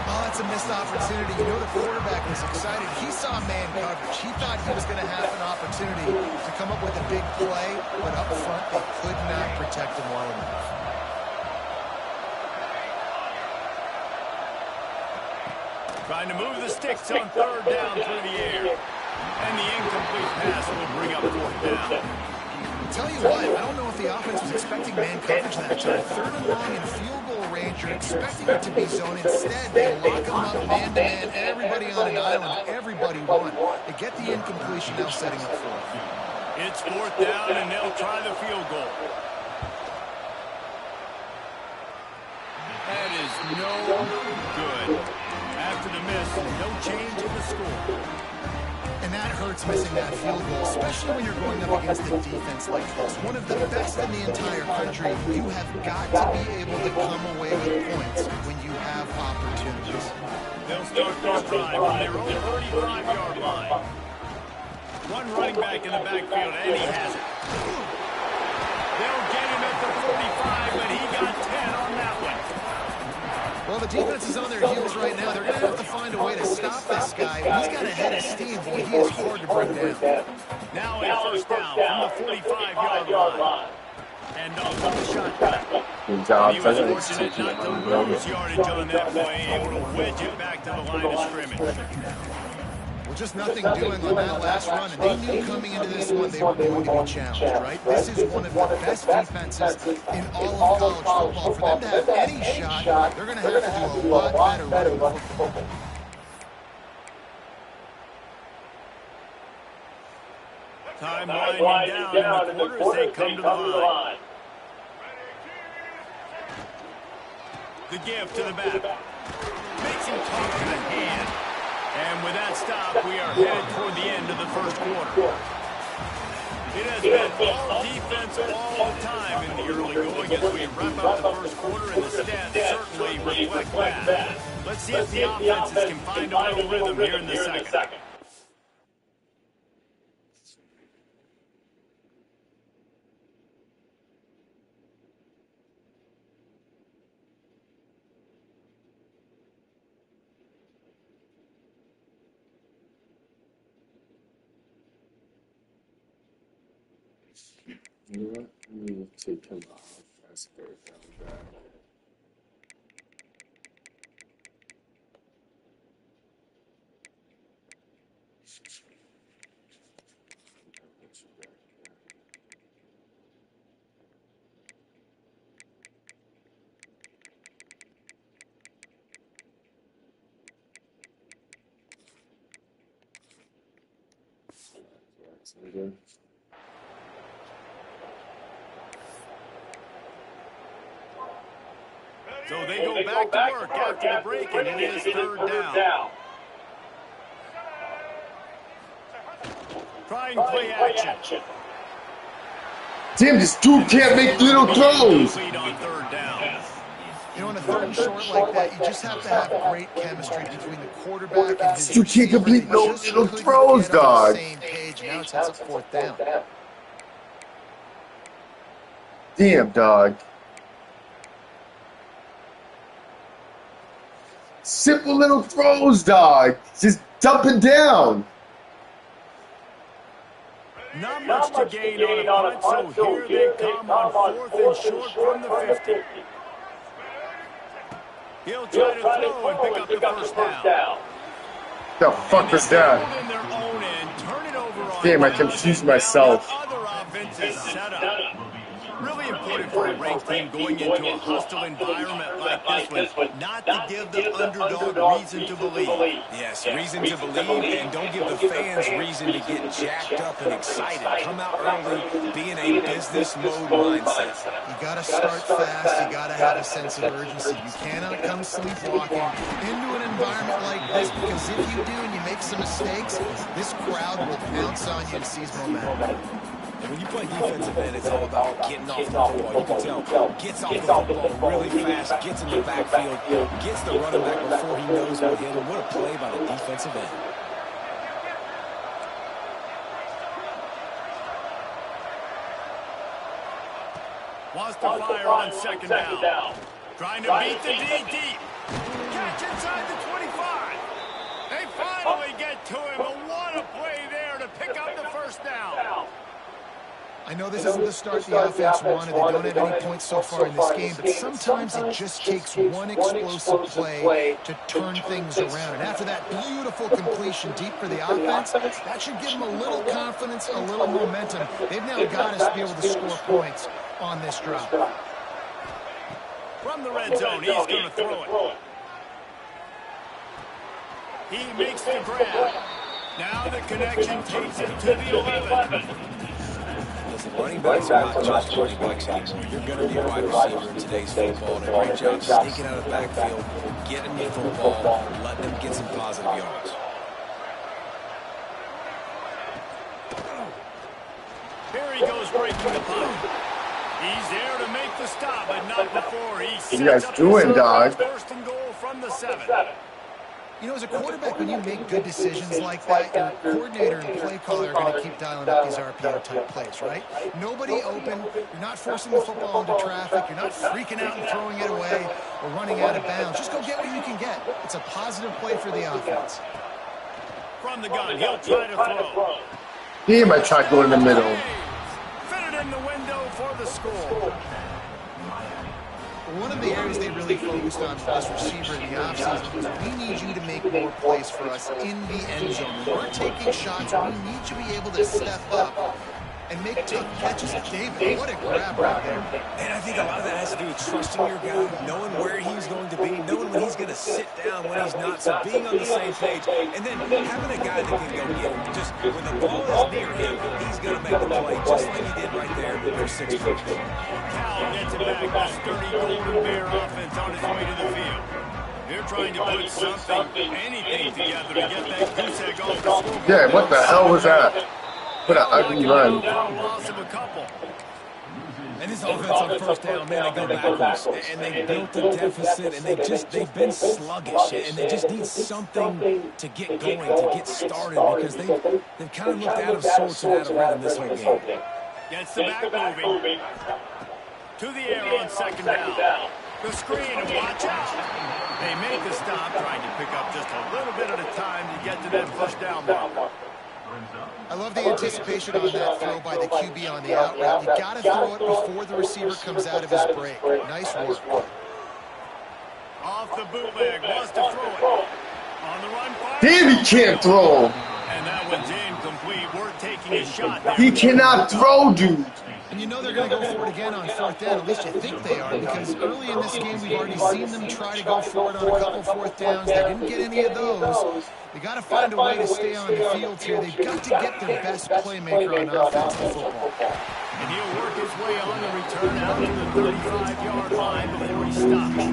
[SPEAKER 4] Oh, that's a missed opportunity. You know the quarterback was excited. He saw man coverage. He thought he was going to have an opportunity to come up with a big play, but up front they could not protect him well enough.
[SPEAKER 2] Trying to move the sticks on third down through the air. And the incomplete pass will bring up fourth down.
[SPEAKER 4] Tell you what, I don't know if the offense was expecting man coverage that time. Third and long in field goal range, you're expecting it to be zone. Instead, they lock them up man-to-man, everybody on an island, everybody won. They get the incompletion, now setting up fourth.
[SPEAKER 2] It's fourth down, and they'll try the field goal. That is no good. After the miss, no change in the score.
[SPEAKER 4] And that hurts missing that field goal, especially when you're going up against a defense like this. One of the best in the entire country. You have got to be able to come away with points when you have opportunities.
[SPEAKER 2] They'll start this drive on their own 35-yard line. One running back in the backfield, and he has it. They'll get him at the 45, but he got 10 on that one.
[SPEAKER 4] Well, the defense is on their heels right now. They're going to have to find a way to stop this guy. He's got a head of steam. Boy, he is hard to bring down.
[SPEAKER 2] Now a first down from the 45-yard line. And on the shotgun.
[SPEAKER 6] Good job.
[SPEAKER 2] He was fortunate not to lose yardage on that play, able to wedge it back to the line of scrimmage.
[SPEAKER 4] Well, just nothing doing on that last run, and they knew coming into this one they were going to be challenged, right? This is one of the best defenses in all of college football. For them to have any shot, they're going to have to do a lot better running the football.
[SPEAKER 2] Time winding down in the quarter as they come to the line. The give to the back. Makes him talk to the hand. And with that stop, we are headed toward the end of the first quarter. It has been all defense all the time in the early going as we wrap up the first quarter, and the stats certainly reflect that. Let's see if the offenses can find a little rhythm here in the second.
[SPEAKER 5] You know what? I'm going to take him off. That's very down back. Again.
[SPEAKER 2] So they go back to work after the break, and it is third down. Trying play action.
[SPEAKER 6] Damn, this dude can't make little throws.
[SPEAKER 2] Lead on third down.
[SPEAKER 4] You know, in a third and short like that, you just have to have great chemistry between the quarterback and his
[SPEAKER 6] You can't complete no little throws, dog.
[SPEAKER 4] Same page. Now it sets up fourth down.
[SPEAKER 6] Damn, dog. Simple little throws, dog. Just dumping down.
[SPEAKER 2] Not much to gain on a punt, so here they come on fourth and short from the 50. He'll try to throw and pick up the first down.
[SPEAKER 6] The fuck was that? Damn, I confused myself.
[SPEAKER 2] defense is set up. Really important for a ranked team going into a hostile environment like this one, not to give the underdog reason to believe.
[SPEAKER 3] Yes, reason to believe, and don't give the fans reason to get jacked up and excited. Come out early, be in a business mode mindset.
[SPEAKER 4] You got to start fast. You got to have a sense of urgency. You cannot come sleepwalking into an environment like this, because if you do and you make some mistakes, this crowd will pounce on you and seize momentum.
[SPEAKER 3] And when you play defensive end, it's all about getting off the football. You can tell, gets off the football really fast, gets in the backfield, gets the running back before he knows what hit him. What a play by the defensive end.
[SPEAKER 2] Wants to fire on second down. Trying to beat the D deep. Catch inside the 25. They finally get to him. And what a play there to pick up the first down.
[SPEAKER 4] I know this isn't the start the offense wanted. They don't have any points so far in this game, but sometimes it just takes one explosive play to turn things around. And after that beautiful completion deep for the offense, that should give them a little confidence, a little momentum. They've now got us to be able to score points on this drive.
[SPEAKER 2] From the red zone, he's going to throw it. He makes the grab. Now the connection takes it to the 11.
[SPEAKER 3] Running backs are not just running backs anymore. You're going to be a wide receiver in today's football. And a great job sneaking out of the backfield, getting the football, letting them get some positive yards.
[SPEAKER 2] Here he goes breaking the punt. He's there to make the stop, but not before he sets
[SPEAKER 6] What you guys
[SPEAKER 2] up
[SPEAKER 6] doing, dog?
[SPEAKER 2] First and goal from the 7.
[SPEAKER 4] You know, as a quarterback, when you make good decisions like that, your coordinator and play caller are going to keep dialing up these RPO-type plays, right? Nobody open. You're not forcing the football into traffic. You're not freaking out and throwing it away or running out of bounds. Just go get what you can get. It's a positive play for the offense.
[SPEAKER 2] From the gun, he'll try to throw.
[SPEAKER 6] He might try going in the middle.
[SPEAKER 2] Fit it in the window for the score.
[SPEAKER 4] One of the areas they really focused on for this receiver in the offseason was we need you to make more plays for us in the end zone. When we're taking shots, we need you to be able to step up and make tough catches. David, what a grab right there.
[SPEAKER 3] And I think a lot of that has to do with trusting your guy, knowing where he's going to be, knowing when he's going to sit down, when he's not, so being on the same page, and then having a guy that can go get him. Just when the ball is near him, he's going to make the play, just like he did right there for 6 points.
[SPEAKER 2] Cal gets it back. The sturdy Golden Bear offense on his way to the field. They're trying to put something, anything together to get that goose egg off the scoreboard.
[SPEAKER 6] Yeah, what the hell was that? What an ugly run.
[SPEAKER 2] Loss of a couple.
[SPEAKER 3] And this offense on first down, man, they go backwards. And they built a deficit, and they've been sluggish. And they just need something to get going, to get started, because they've kind of looked out of sorts and out of rhythm this whole game.
[SPEAKER 2] Gets the back moving. To the air on second down. The screen, and watch out. They make the stop, trying to pick up just a little bit at a time to get to that first down mark.
[SPEAKER 4] I love the anticipation on that throw by the QB on the out route. You got to throw it before the receiver comes out of his break. Nice work.
[SPEAKER 2] Off the bootleg, wants to throw it. On the run, fire.
[SPEAKER 6] Damn, he can't throw.
[SPEAKER 2] And that one's incomplete. We're taking a shot there.
[SPEAKER 6] He cannot throw, dude.
[SPEAKER 4] And you know they're going to go for it again on fourth down. At least you think they are, because early in this game we've already seen them try to go for it on a couple fourth downs. They didn't get any of those. They got to find a way to stay on the field here. They've got to get their best playmaker on offense in football.
[SPEAKER 2] And he'll work his way on the return out to the 35-yard line before he stops.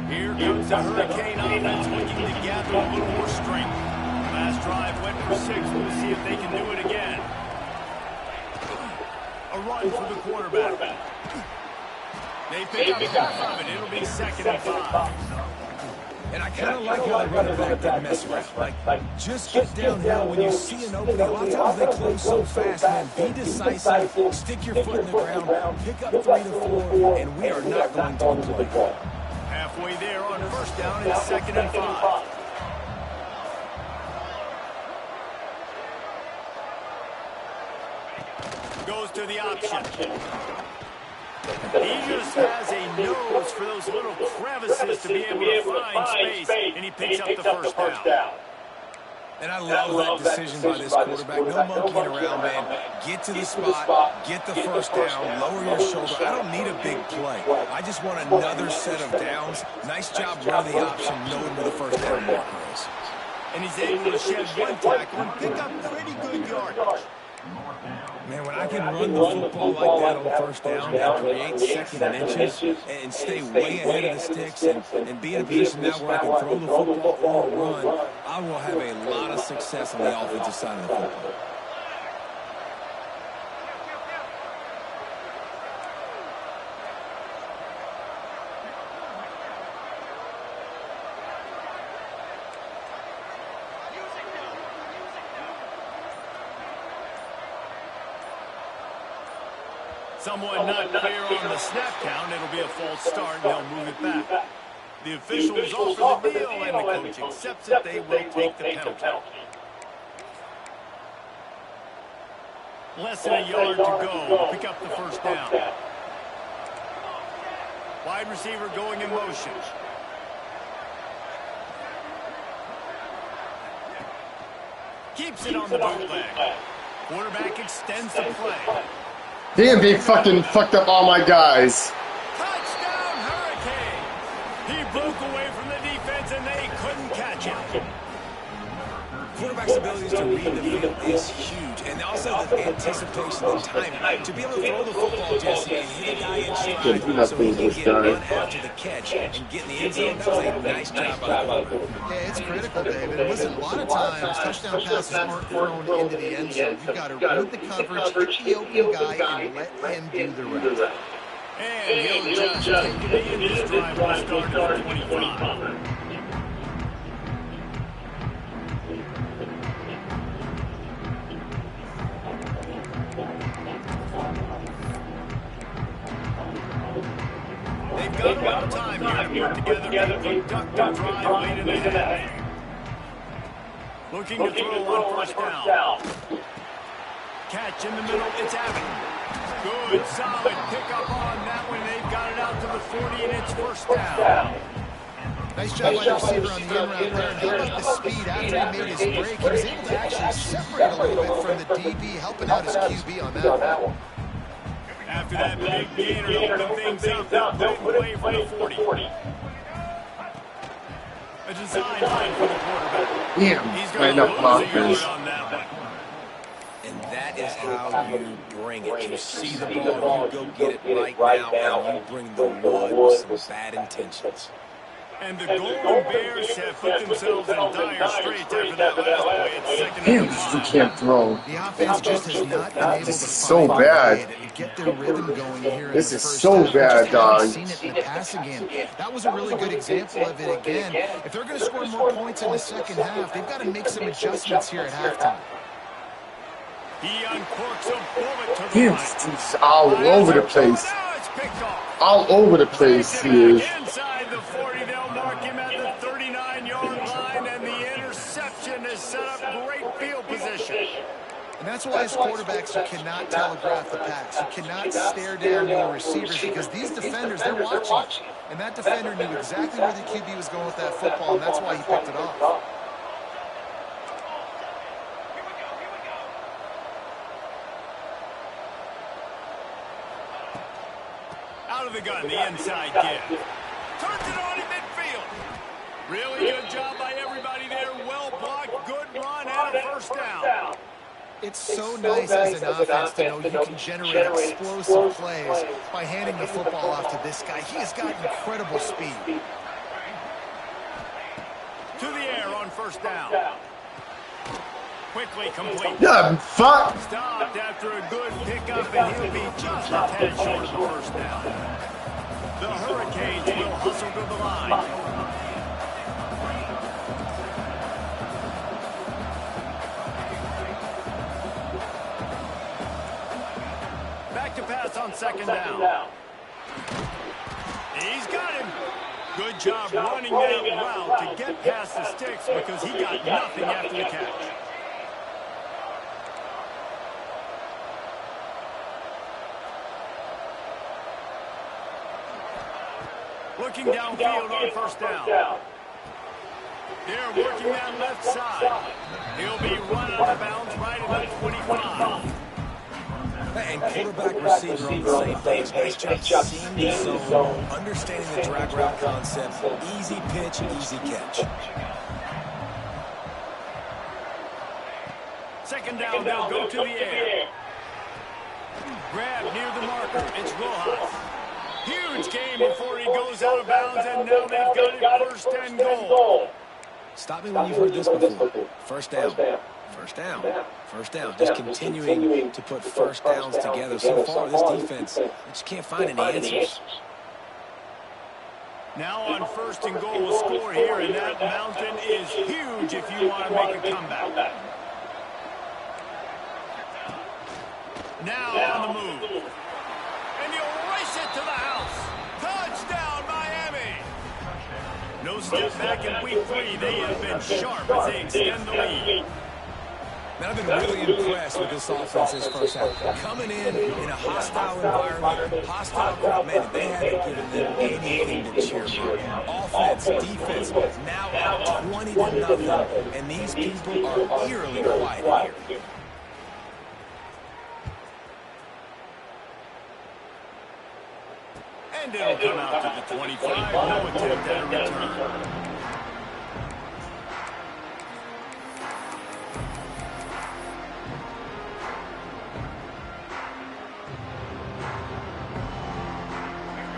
[SPEAKER 2] Here comes the Hurricane offense looking to gather a little more strength. Last drive went for 6. We'll see if they can do it again. A run for the quarterback. They pick up half of it. It'll be 2nd and 5.
[SPEAKER 3] And I kind of like how the running back didn't mess around. Like, just get downhill when you see an opening. A lot of times they close so fast, man. Be decisive, stick your foot in the ground, pick up 3 to 4, and we are not going to play.
[SPEAKER 2] Halfway there on first down, it's 2nd and 5. Goes to the option. He just has a nose for those little crevices to be able to find space, and he picks up the first down.
[SPEAKER 3] And I love that decision by this quarterback. No monkeying around, man. Get to the spot, get the first down, lower your shoulder. I don't need a big play. I just want another set of downs. Nice job running the option, knowing where the first down marker is.
[SPEAKER 2] And he's able to shed one tackle and pick up pretty good yardage.
[SPEAKER 3] Man, when I can run the football like that on first down and create second and inches and stay way ahead of the sticks and be in a position now where I can throw the football or run, I will have a lot of success on the offensive side of the football.
[SPEAKER 2] Someone not clear on the snap count. It'll be a false start, and they'll move it back. The officials offer the deal, and the coach accepts it. They will take the penalty. Less than a yard to go. Pick up the first down. Wide receiver going in motion. Keeps it on the bootleg. Quarterback extends the play.
[SPEAKER 6] Damn, they fucking fucked up all my guys.
[SPEAKER 2] Touchdown, Hurricane! He broke away from the defense, and they couldn't catch him.
[SPEAKER 3] Quarterback's abilities to read the field is huge, and also the anticipation and timing. To be able to throw the football, Jesse, and hit a guy in stride so he can get run after the catch and get in the end zone, that was a nice job by the quarterback.
[SPEAKER 4] Yeah, it's critical, David. And listen, a lot of times, touchdown passes aren't thrown into the end zone. You've got to read the coverage, hit the open guy, and let him do the rest.
[SPEAKER 2] And he'll just take it in. This drive will start at 25. They've got a lot of time here to put together a productive drive late in the half. Looking to throw on first down. Catch in the middle, it's Abbott. Good, solid pickup on that one. They've got it out to the 40, and it's first down.
[SPEAKER 4] Nice job by the receiver on the in route there. And how about the speed after he made his break? He was able to actually separate a little bit from the DB, helping out his QB on that one.
[SPEAKER 2] After that big gainer to open things up, they'll put it away for the 40. A design play for the quarterback.
[SPEAKER 6] Damn,
[SPEAKER 2] He's
[SPEAKER 6] right
[SPEAKER 2] going to
[SPEAKER 6] up
[SPEAKER 2] lose a
[SPEAKER 6] blockers.
[SPEAKER 2] yard on that one.
[SPEAKER 3] And that is how you bring it. You see the ball, you go get it right now, and you bring the wood with some bad intentions.
[SPEAKER 2] And the Golden Bears have put themselves in dire straits after that last play. It's second
[SPEAKER 6] Damn,
[SPEAKER 2] and
[SPEAKER 6] you
[SPEAKER 2] 5.
[SPEAKER 6] can't throw.
[SPEAKER 4] The offense just has not been able to
[SPEAKER 6] This is so
[SPEAKER 4] find
[SPEAKER 6] bad.
[SPEAKER 4] a way to get their rhythm going here in
[SPEAKER 6] This
[SPEAKER 4] the
[SPEAKER 6] is
[SPEAKER 4] first
[SPEAKER 6] so
[SPEAKER 4] half.
[SPEAKER 6] bad,
[SPEAKER 4] We just haven't
[SPEAKER 6] dog.
[SPEAKER 4] seen it in the passing game. That was a really good example of it again. If they're going to score more points in the second half, they've got to make some adjustments here at halftime.
[SPEAKER 2] He uncorks a bullet to the
[SPEAKER 6] Damn,
[SPEAKER 2] right.
[SPEAKER 6] he's all over the place.
[SPEAKER 2] Now it's picked off.
[SPEAKER 6] All over the place he is.
[SPEAKER 2] Inside the 40, they'll mark him at the 39-yard line, and the interception has set up great field position.
[SPEAKER 4] And that's why as quarterbacks, you cannot telegraph the pass. You cannot stare down your receivers because these defenders, they're watching. And that defender knew exactly where the QB was going with that football, and that's why he picked it off.
[SPEAKER 2] Out of the gun, the inside give. Turns it on in midfield. Really good job by everybody there. Well blocked, good run, and a first down.
[SPEAKER 4] It's so nice as an offense to know you can generate explosive plays by handing the football off to this guy. He has got incredible speed.
[SPEAKER 2] To the air on first down. Quickly complete.
[SPEAKER 6] Yeah, fuck.
[SPEAKER 2] Stopped after a good pickup, and he'll be just a tad short of the first down. The Hurricanes will hustle to the line. Back to pass on second down. He's got him. Good job running that route to get past the sticks because he got nothing after the catch. Looking downfield on first down. They're working that left side. He'll be run out of bounds right at the 25.
[SPEAKER 3] And quarterback receiver on the same page. Nice job seeing the zone, understanding the drag route concept. Easy pitch, easy catch.
[SPEAKER 2] Second down, they'll go to the air. Grab near the marker. It's Rojas. Huge game before he goes out of bounds, and now they've got it first and goal.
[SPEAKER 3] Stop me when you've heard this before. First down. First down. First down. Just continuing to put first downs together. So far, this defense, they just can't find any answers.
[SPEAKER 2] Now on first and goal, we'll score here, and that mountain is huge if you want to make a comeback. Now on the move. And you'll race it to the house. Touchdown, Miami. No step back in week 3. They have been sharp as they extend the lead.
[SPEAKER 3] Man, I've been really impressed with this offense this first half. Coming in a hostile environment, hostile crowd, man, they haven't given them anything to cheer for. Offense, defense, now up 20-0, and these people are eerily quiet here.
[SPEAKER 2] And it'll come out to the 25. No attempt at a return.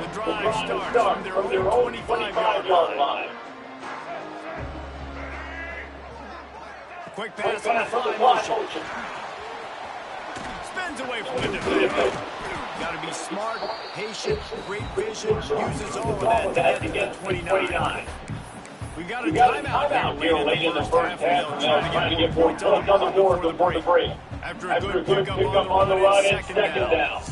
[SPEAKER 2] The drive starts from their own 25-yard line. Quick pass on the fly motion. Spins away from the defender. Got to be smart, patient, great vision, uses all of that to get to the 29. We've got a timeout here late in the first half, and they'll try to get points on the board before the break. After a good pickup on the run, it's second down.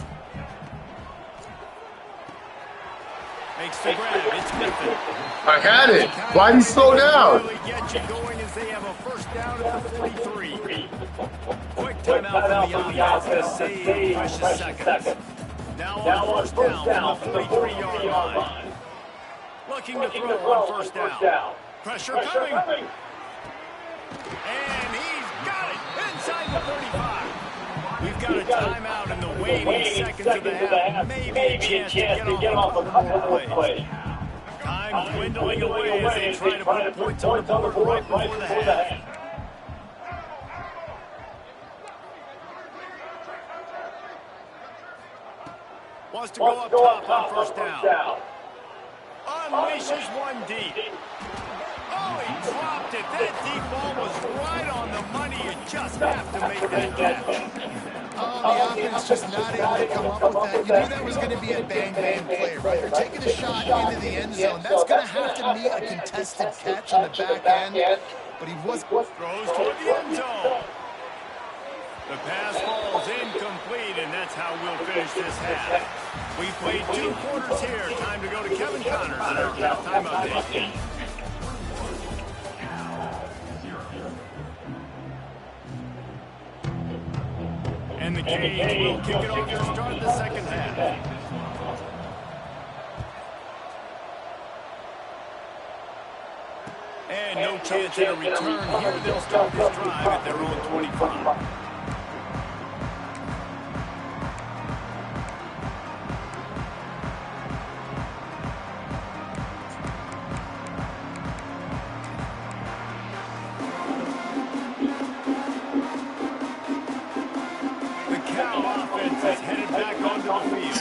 [SPEAKER 2] Makes the grab, it's Griffin.
[SPEAKER 6] I had it. Why'd he slow down?
[SPEAKER 2] Really get you going as they have a first down at the 43. Quick timeout from the offense to save precious seconds. Now on first down from the 43-yard line. Looking to throw on first down. Pressure coming. And he's got it inside the 35. We've got a timeout in the waning seconds of the half. Maybe a chance to get off a couple more plays. Time dwindling away as they try to put points on the board right before the half. Wants to go up top on first down. Unleashes one deep. Oh, he dropped it. That deep ball was right on the money. You just have to make that catch.
[SPEAKER 4] Oh, the offense just not able to come up with that. You knew that was going to be a bang-bang play, right? You're taking a shot into the end zone. That's going to have to meet a contested catch on the back end. But he was
[SPEAKER 2] throws toward the end zone. The pass falls incomplete, and that's how we'll finish this half. We played 2 quarters here. Time to go to Kevin Connors in our halftime update. And the Canes will kick it off to start the second half. And no chance at a return here. They'll start this drive at their own 25.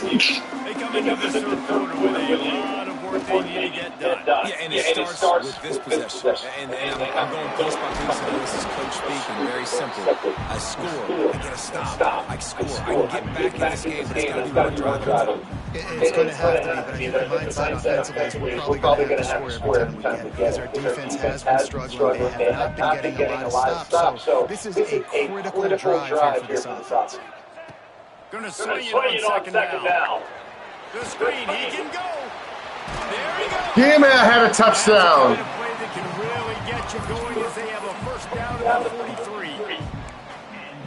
[SPEAKER 2] They come into the third quarter with a lot of work they need to get done.
[SPEAKER 3] Yeah, and it starts with this possession. And I'm going piece by piece. This is coach speaking, very simple. I score, I get a stop, I score, I can get back in this game, but it's got to be one drive.
[SPEAKER 4] It's going to have to be, but I think the mindset offensively is we're probably going to have to score every time we get it because our defense has been struggling. They have not been getting a lot of stops. So this is a critical drive here for this offense.
[SPEAKER 2] Going to swing it on second down. The screen, he can go. There he goes.
[SPEAKER 6] Damn it, I had a touchdown.
[SPEAKER 2] That's a play that can really get you going as they have a first down at the 43.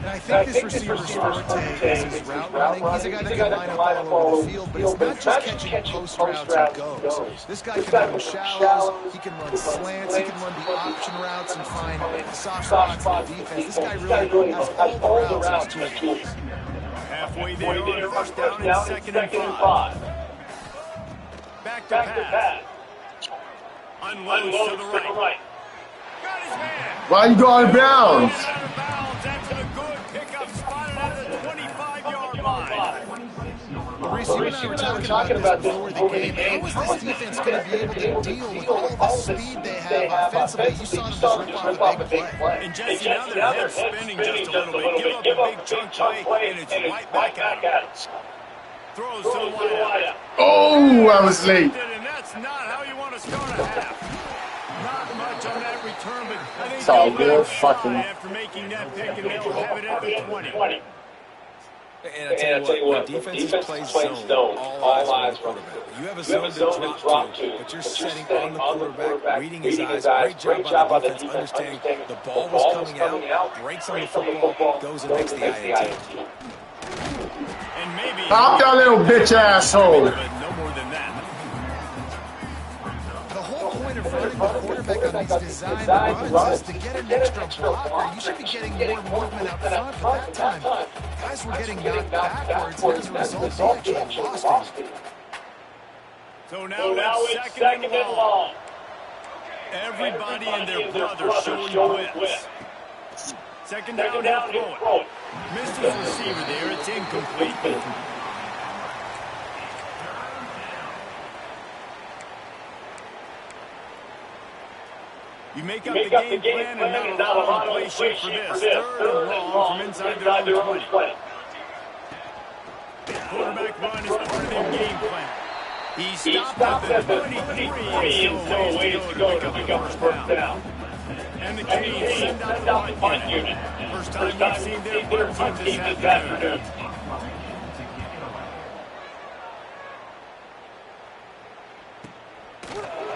[SPEAKER 4] And I think this receiver's forte is his route running. He's a guy that can line up all over the field, but it's not just catching post routes and goes. This guy can run shallows, he can run slants, he can run the option routes and find soft spots in the defense. This guy really has all the routes in his toolbox.
[SPEAKER 2] Halfway there on first down and 2nd and 5. Back to pass. Unloads to the right. Got his man.
[SPEAKER 6] Why you go out of bounds?
[SPEAKER 2] Out of bounds after the good pickup spotted at the 25-yard line.
[SPEAKER 4] Reese, you and I were talking about this before the game. How is this defense going to be able to deal with all the speed they have offensively? You saw them just rip off a big play.
[SPEAKER 2] And Jesse, now their head's spinning just a little bit. Give up a big chunk play, and it's right back at him. Throws to the wideout.
[SPEAKER 6] Oh, I was late.
[SPEAKER 2] And that's not how you want to start a half. Not much on that return, but I think
[SPEAKER 6] It's all
[SPEAKER 2] they'll
[SPEAKER 6] good,
[SPEAKER 2] let it fly
[SPEAKER 6] fucking.
[SPEAKER 2] after making that pick, and they'll have it at the 20.
[SPEAKER 3] And I tell you what, when defenses play zone, all eyes are on the quarterback. You have a zone to drop to, but you're setting on the quarterback, reading his eyes. Great job on defense, understanding the ball was coming out, breaks on the football, goes and makes the IAT.
[SPEAKER 2] And maybe
[SPEAKER 6] Pop that little bitch asshole.
[SPEAKER 2] but no more than that.
[SPEAKER 4] The whole point of running the quarterback on these design runs is to get an extra blocker. You should be getting more movement up front, but that time, guys were getting knocked backwards, and as a result, they actually lost him.
[SPEAKER 2] So now it's second and long. Everybody and their brother showing blitz. Second down, he'll throw it. Missed his receiver there. It's incomplete. You make up the game plan and not a lot of play sheet for this. Third and long from inside their own 20. Quarterback run is part of their game plan. He stopped at the 23 and still ways to go to pick up the first down. And the Canes send out the punt unit. First time we've seen their punt team this afternoon.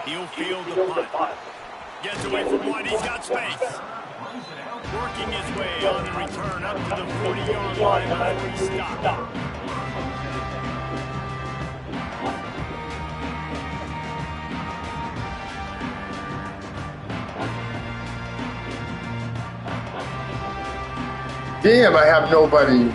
[SPEAKER 2] He'll field the punt. Gets away from one. He's got space. Working his way on the return up to the 40-yard line before he stopped.
[SPEAKER 6] Damn, I have nobody.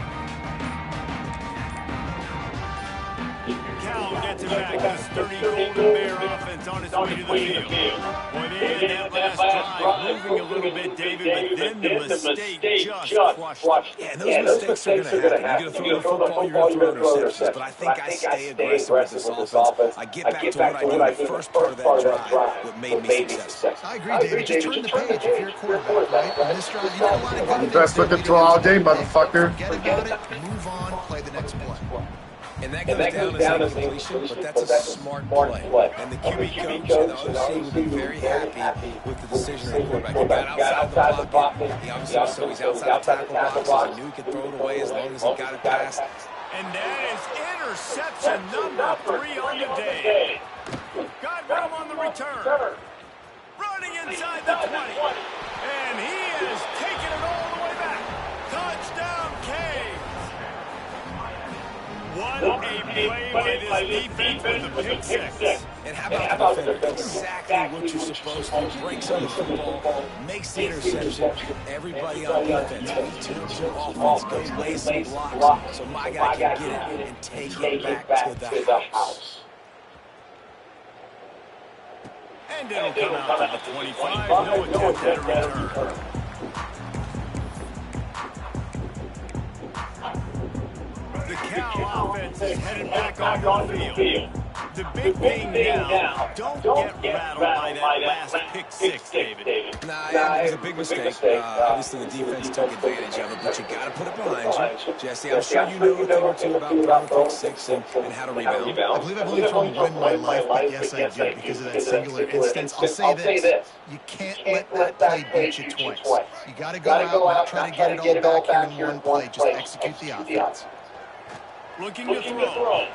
[SPEAKER 2] Cal gets it back. The sturdy Golden Bear offense on its way to the field. Boy, they ended that last drive moving a little bit, David, but then the mistake just crushed them.
[SPEAKER 3] Yeah, and those mistakes are going to happen. You're going to throw the football, you're going to throw interceptions. But I think I stay aggressive with this offense. I get back to what I did in the first part of that drive, what made me successful.
[SPEAKER 4] I agree, David. Just turn the page if you're a quarterback, right? On this drive, you got a lot of good things.
[SPEAKER 6] Best looking throw all day, motherfucker.
[SPEAKER 4] Forget about it, move on, play the next play.
[SPEAKER 3] And that goes down as incompletion, but that's a smart play. And the QB coach and the OC would be very happy with the decision of the quarterback. He got outside the pocket. He obviously so he's outside the tackle box. He knew he could throw it away as long as he got it past.
[SPEAKER 2] And that is interception number 3 on the day. Got room on the return. Running inside the 20. And he is taking it all the way back. Touchdown, Canes. What a play by this defense with the pick six.
[SPEAKER 3] And how about the defender? Exactly what you're supposed to. Breaks on the football, makes the interception. Everybody on defense, in terms of offense, goes lay some blocks. So my guy can get it and take it back to the house.
[SPEAKER 2] And it'll come out to the 25. No attempt at a return. The Cal offense is headed back on the field. The big thing now, don't get rattled by that last pick six, David.
[SPEAKER 3] Nah, it was a big mistake. Obviously, the defense took advantage of it, but you got to put it behind you. Jesse, I'm sure you know a thing or two about throwing pick six and how to rebound.
[SPEAKER 4] I believe from Win My Life, but yes, I do, because of that singular instance. I'll say this. You can't let that play beat you twice. You got to go out, not try to get it all back here in one play. Just execute the offense.
[SPEAKER 2] Looking to throw.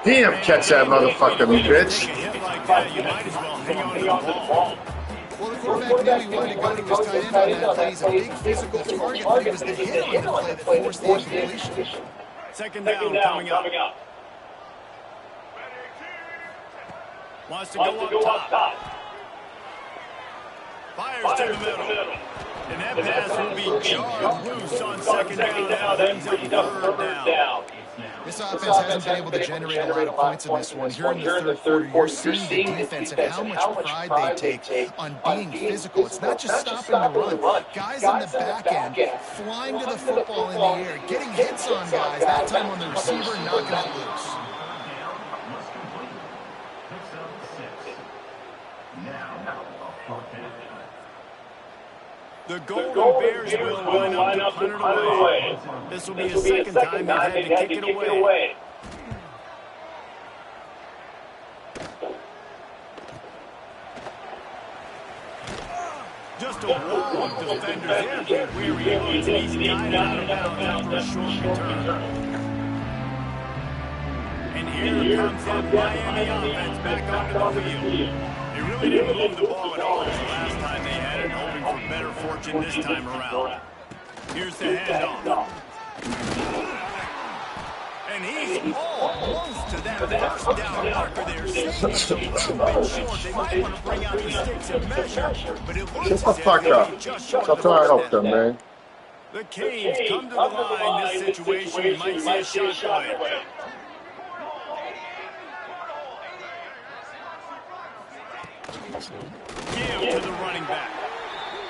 [SPEAKER 6] Damn, catch that motherfucker, bitch.
[SPEAKER 2] Take a hit like that, you might as well hang on to the ball.
[SPEAKER 4] Well, the quarterback knew he wanted to go to his tight end on that play. He's a big physical target, but he was the hit on the play that forced the incompletion.
[SPEAKER 2] Second down coming up. Wants to go up top. Fires to the middle. And that pass will be jarred loose on second down. That brings up third down.
[SPEAKER 4] This offense hasn't been able to generate a lot of points in this one. Here in the third quarter, you're seeing the defense and how much pride they take on being physical. It's not just stopping the run. Guys in the back end flying to the football in the air, getting hits on guys, that time on the receiver, knocking it loose.
[SPEAKER 2] The Golden Bears will line up to punt it away. This will be the second time they've had to kick it away. Just a wall of defenders there. Weary looks, and he's guided out of bounds after a short return. And here comes that Miami offense back onto the field. They really didn't move the ball at all the last time they had it, hoping for better fortune this time around. Here's the handoff. And he's almost to that first down marker there. It's a little bit short. They might want to bring out the sticks and measure, but it looks
[SPEAKER 6] Shut the fuck up. Stop trying to help them, man.
[SPEAKER 2] The Canes come to the line. This situation might see a shot away. Give to the running back.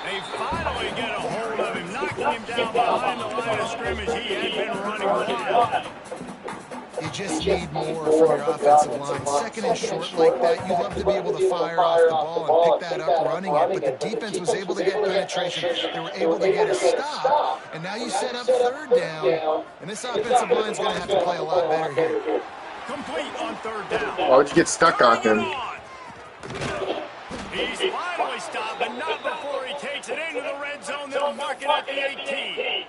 [SPEAKER 2] They finally get a hold of him, knocking him down behind the line of scrimmage. He had been running wild.
[SPEAKER 4] You just need more from your offensive line. Second and short like that, you'd love to be able to fire off the ball and pick that up running it, but the defense was able to get penetration. They were able to get a stop, and now you set up third down, and this offensive line is going to have to play a lot better here.
[SPEAKER 2] Complete on third down.
[SPEAKER 6] Why would you get stuck on him?
[SPEAKER 2] He's finally stopped, but not before he takes it into the red zone. They'll mark it at the 18.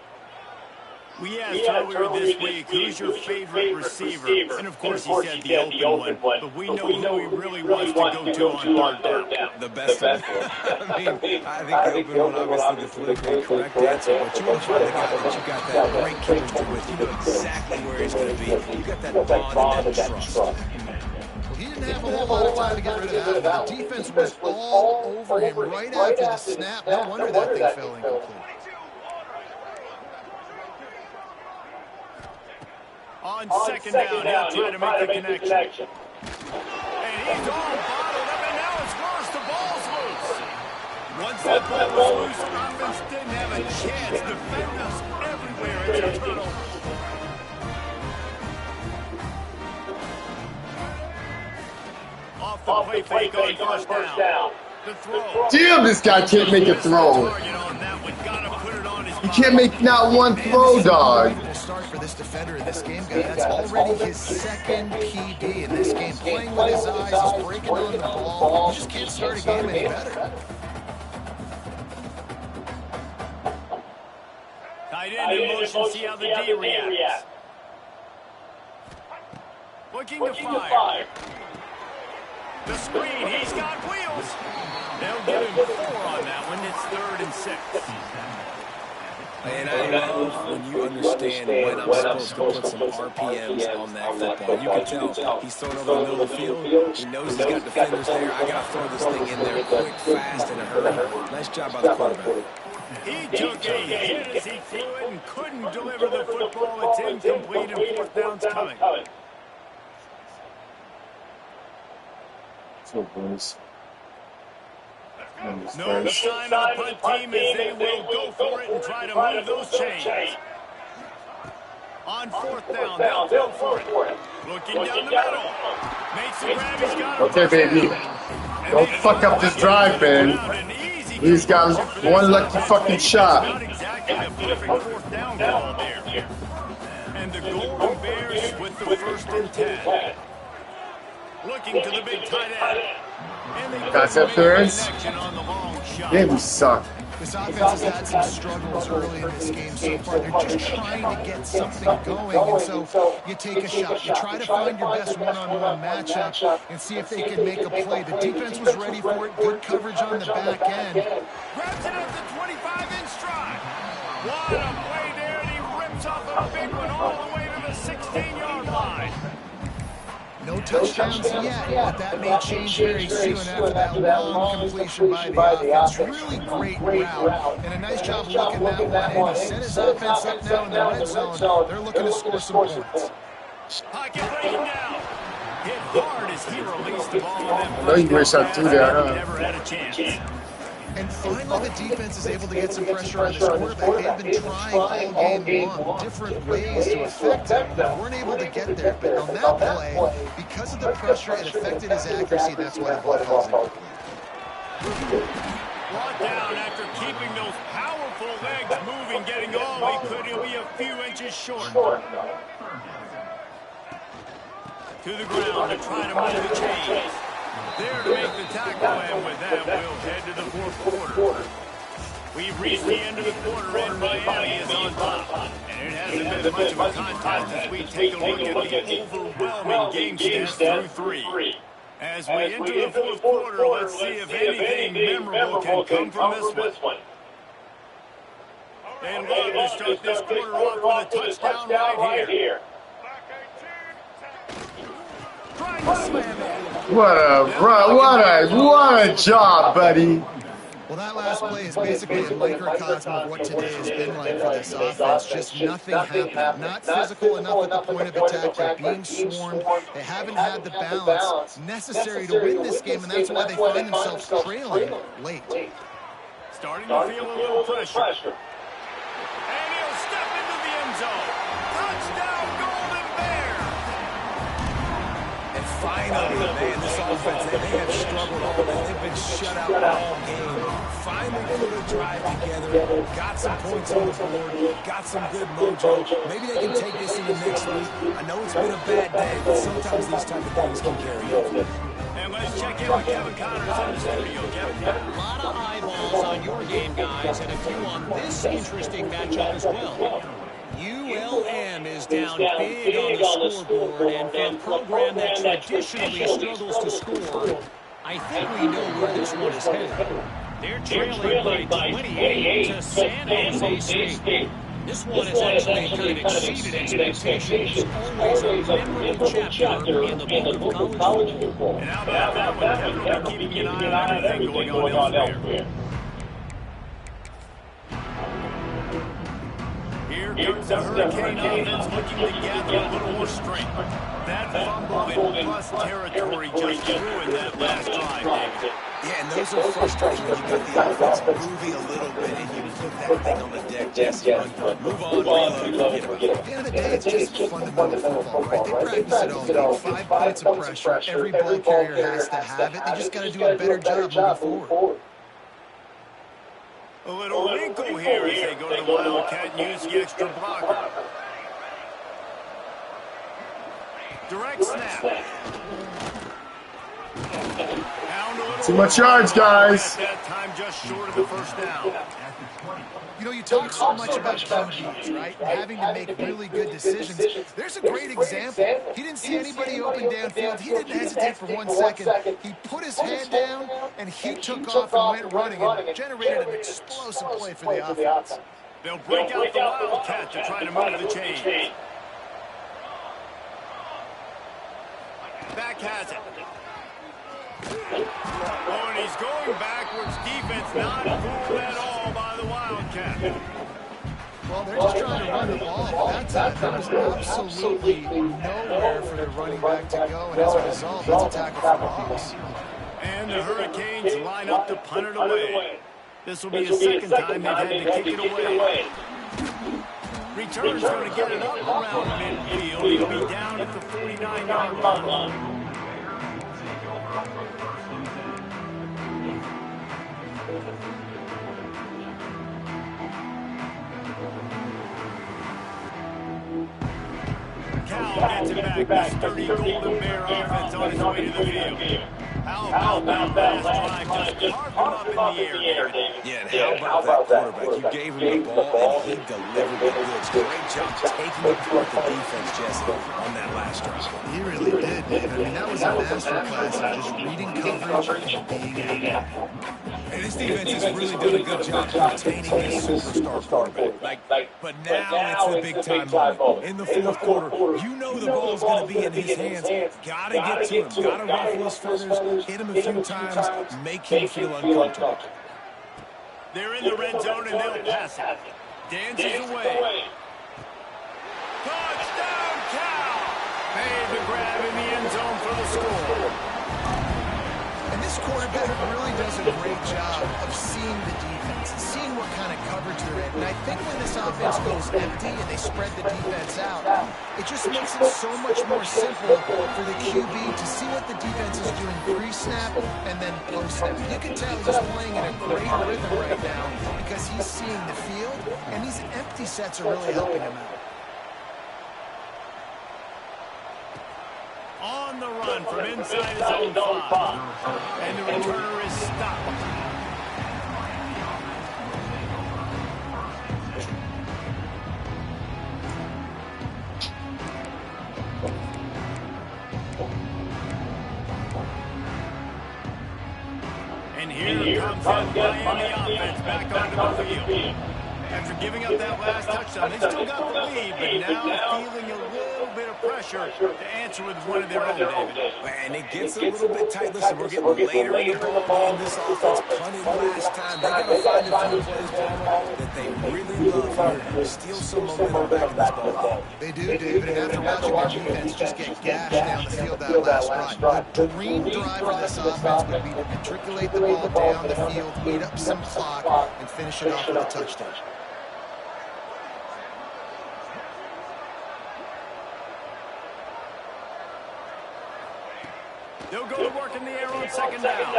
[SPEAKER 2] We asked earlier this week, who's your favorite receiver? And of course he said the open one, but we know who he really wants to go to on third down.
[SPEAKER 3] The best of it. I think the open one, obviously the politically correct answer, but you want to find the guy that you got that great chemistry with. You know exactly where he's going to be. You got that bond and that trust.
[SPEAKER 4] He didn't have a whole lot of time to get rid of that. The defense was all over him right after the snap. No wonder that thing fell incomplete.
[SPEAKER 2] On second down, he'll try to make the connection. And he's all bottled up, and now it's worse. The ball's loose. Once that ball was loose, offense didn't have a chance. Defenders everywhere. It's a turnover. Off the play fake on first down. The throw.
[SPEAKER 6] Damn, this guy can't make a throw. He can't make not one throw, dog.
[SPEAKER 4] Start for this defender in this game, guy. That's already his second PB in this game. Playing with his eyes, he's breaking on the ball. You just can't start a game any better.
[SPEAKER 2] Tight end in motion, see how the D reacts. Looking to fire. The screen, he's got wheels. They'll give him 4 on that one. It's 3rd and 6.
[SPEAKER 3] And I love when you understand when I'm supposed to put some RPMs on that football. You can tell he's throwing over the middle of the field. He knows he's got defenders there. I got to throw this thing in there quick, fast, in a hurry. Nice job by the quarterback.
[SPEAKER 2] He took a hit as he threw it and couldn't deliver the football. It's incomplete and 4th down's coming.
[SPEAKER 6] So, boys.
[SPEAKER 2] No sign of the punt team as they will go for it and try to move those chains. On 4th down, they'll go for it. Looking down the middle. Makes the grab, he's got it.
[SPEAKER 6] Okay, baby. Don't fuck up this drive, man. He's got one lucky fucking shot.
[SPEAKER 2] Not exactly a perfect 4th down call there. And the Golden Bears with the 1st and 10. Looking to the big tight end.
[SPEAKER 6] Guys have thirds. Yeah, we suck.
[SPEAKER 4] This offense has had some struggles early in this game so far. They're just trying to get something going, and so you take a shot. You try to find your best one-on-one matchup and see if they can make a play. The defense was ready for it. Good coverage on the back end.
[SPEAKER 2] Grabs it at the 25-inch stride. What a play there, and he rips off a big one all the way to the 16-yard line.
[SPEAKER 4] No touchdowns yet, but that may change very soon after that long completion by the offense. Really great route, and a nice job looking that one in. He set his offense up now in the red zone. They're looking to score some points.
[SPEAKER 2] Pocket breaking down. Hit hard as he released the ball.
[SPEAKER 6] I know you wish I'd do that, huh?
[SPEAKER 2] Never had a chance.
[SPEAKER 4] And finally, the defense is able to get some pressure on this quarterback. They've been trying all game long different ways to affect him, but weren't able to get there. But on that play, because of the pressure, it affected his accuracy. That's why the ball falls incomplete.
[SPEAKER 2] Brought down after keeping those powerful legs moving, getting all he could. He'll be a few inches short. To the ground to try to move the chains. There to make the tackle, and with that, we'll head to the fourth quarter. We've reached the end of the quarter, and Miami is on top. And it hasn't been much of a contest as we take a look at the overwhelming game stats through three. As we enter the fourth quarter, let's see if anything memorable can come from this one. And love to start this quarter off with a touchdown right here. Trying to slam it.
[SPEAKER 6] What a job, buddy.
[SPEAKER 4] Well, that last play is basically a microcosm of what today has been like for this offense. Just nothing happening. Not physical enough at the point of attack. They're being swarmed. They haven't had the balance necessary to win this game, and that's why they find themselves trailing late.
[SPEAKER 2] Starting to feel a little pressure. And he'll step into the end zone. Touchdown, Golden Bear!
[SPEAKER 3] And finally, man, this offense, they have struggled all day. They've been shut out all game. Finally put a drive together, got some points on the board, got some good mojo. Maybe they can take this into next week. I know it's been a bad day, but sometimes these type of things can carry over.
[SPEAKER 2] And let's check in with Kevin Connors in the studio. Kevin.
[SPEAKER 7] A lot of eyeballs on your game, guys, and a few on this interesting matchup as well. ULM is down big on the scoreboard, and for a program that traditionally struggles to score, I think we know where this one is headed. They're trailing by 28 to San Jose State. This one has actually kind of exceeded expectations. Always a memorable chapter in the book of college football.
[SPEAKER 2] And how about that one, Kevin? We're keeping an eye on everything going on elsewhere. Here comes the Hurricane offense looking to gather a little more strength. That fumble in plus territory just ruined that last drive, David.
[SPEAKER 3] Yeah, and those are frustrating when you got the offense moving a little bit and you put that thing on the deck. Jesse, move on, reload, forget about it.
[SPEAKER 4] At the end of the day, it's just fundamental football, right? They practice it all week. 5 points of pressure. Every ball carrier has to have it. They just got to do a better job moving forward.
[SPEAKER 2] A little wrinkle here as they go to the Wildcat and use the extra blocker. Direct snap.
[SPEAKER 6] Too much yards, guys.
[SPEAKER 2] That time just short of the first down.
[SPEAKER 4] You know, you talk so much about QBs, right? And having to make really good decisions. There's a great example. He didn't see anybody open downfield. He didn't hesitate for 1 second. He put his head down, and he took off and went running and generated an explosive play for the offense.
[SPEAKER 2] They'll break out the Wildcat to try to move the chains. Back has it. Oh, and he's going backwards. Defense not fooled at all by the Wildcat.
[SPEAKER 4] Well, they're just trying to run the ball. There was absolutely nowhere for the running back to go, and as a result, that's a tackle for loss.
[SPEAKER 2] And the Hurricanes line up to punt it away. This will be the second time they've had to kick it away. Return's going to get it up around midfield. He'll be down at the 49-yard line. Cal gets it back. The sturdy Golden Bear offense on its way to the field. How about that last drive? Just carved him up in the air, David.
[SPEAKER 3] Yeah, and how about that quarterback? You gave him the ball, and he delivered the goods. Great job taking apart the defense, Jesse, on that last drive.
[SPEAKER 4] He really did, David. I mean, that was a masterclass of just reading coverage and being accurate.
[SPEAKER 3] And this defense has really done a good job containing this superstar quarterback. But now it's the big-time moment. In the fourth quarter, you know the ball's going to be in his hands. Got to get to him. Got to ruffle his feathers, hit him a few times, make him feel uncomfortable.
[SPEAKER 2] They're in the red zone, and they'll pass it. Dances away. Touchdown, Cal! Made the grab in the end zone for the score.
[SPEAKER 4] And this quarterback really does a great job of seeing the defense and seeing what kind of coverage they're in. And I think when this offense goes empty and they spread the defense out, it just makes it so much more simple for the QB to see what the defense is doing pre-snap and then post-snap. You can tell he's playing in a great rhythm right now because he's seeing the field, and these empty sets are really helping him out.
[SPEAKER 2] On the run from inside his own 5. And the returner is stopped. And here comes the Miami offense back onto the field. After giving up that last touchdown, they still got the lead, but now feeling a little bit of pressure to answer with one of their own, David.
[SPEAKER 3] And it gets a little bit tight. Listen, we're getting later in the ball game. This offense punted last time. They got to find a few plays, Palmer, that they really love here. Steal some momentum back in this ball game.
[SPEAKER 4] They do, David, and after watching their defense just get gashed down the field that last drive, the dream drive for this offense would be to matriculate the ball down the field, eat up some clock, and finish it off with a touchdown.
[SPEAKER 2] They'll go to work in the air on second down.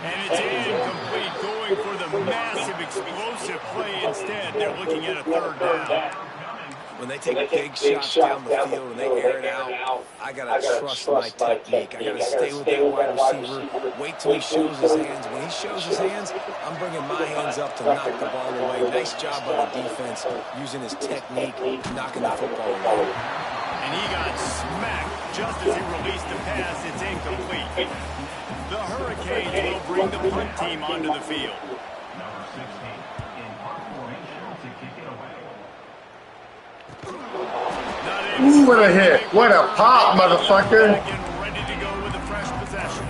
[SPEAKER 2] And it's incomplete, going for the massive, explosive play instead. They're looking at a third down.
[SPEAKER 3] When they take big shots down the field and they air it out, I got to trust my technique. I got to stay with that wide receiver, wait till he shows his hands. When he shows his hands, I'm bringing my hands up to knock the ball away. Nice job by the defense using his technique, knocking the football away.
[SPEAKER 2] And he got smacked just as he released the pass. It's incomplete. The Hurricanes will bring the punt team onto the field.
[SPEAKER 6] Ooh, what a hit. What a pop, motherfucker.
[SPEAKER 2] Ready to go with a fresh possession.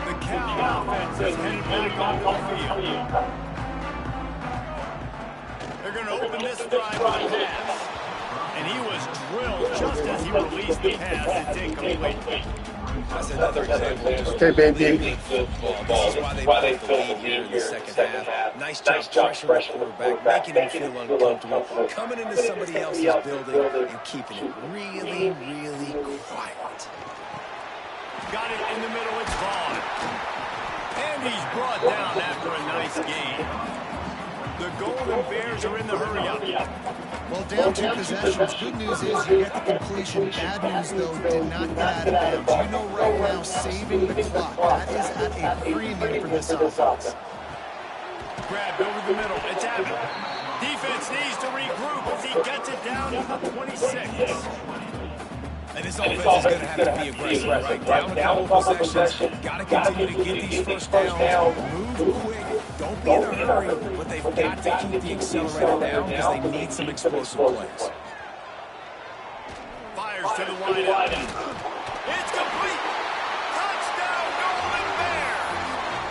[SPEAKER 2] The Cal offense is headed back onto the field. They're going to open this drive with a pass. And he was drilled just as he released the pass. It's incomplete.
[SPEAKER 3] That's another example.
[SPEAKER 6] Okay, baby.
[SPEAKER 3] This is why they built the lead here in the second half. Nice job pressuring the quarterback, making him feel uncomfortable, coming into somebody else's building and keeping it really, really quiet.
[SPEAKER 2] Got it in the middle. It's Vaughn. And he's brought down after a nice gain. The Golden Bears are in the hurry-up.
[SPEAKER 4] Well, down 2 possessions. Good news is you get the completion. Bad news, though, did not get out of bounds. You know right now, saving the clock, that is at a premium for this offense.
[SPEAKER 2] Grabbed over the middle. It's Abbott. Defense needs to regroup as he gets it down to the 26.
[SPEAKER 3] And this offense is going to have to be aggressive, right? Down a couple possessions. Got to continue to get these first downs. Move quick. Don't be in a hurry, but they've got to keep the accelerator down because they need some explosive plays.
[SPEAKER 2] Fires to the wide out. It's complete. Touchdown, Golden Bears.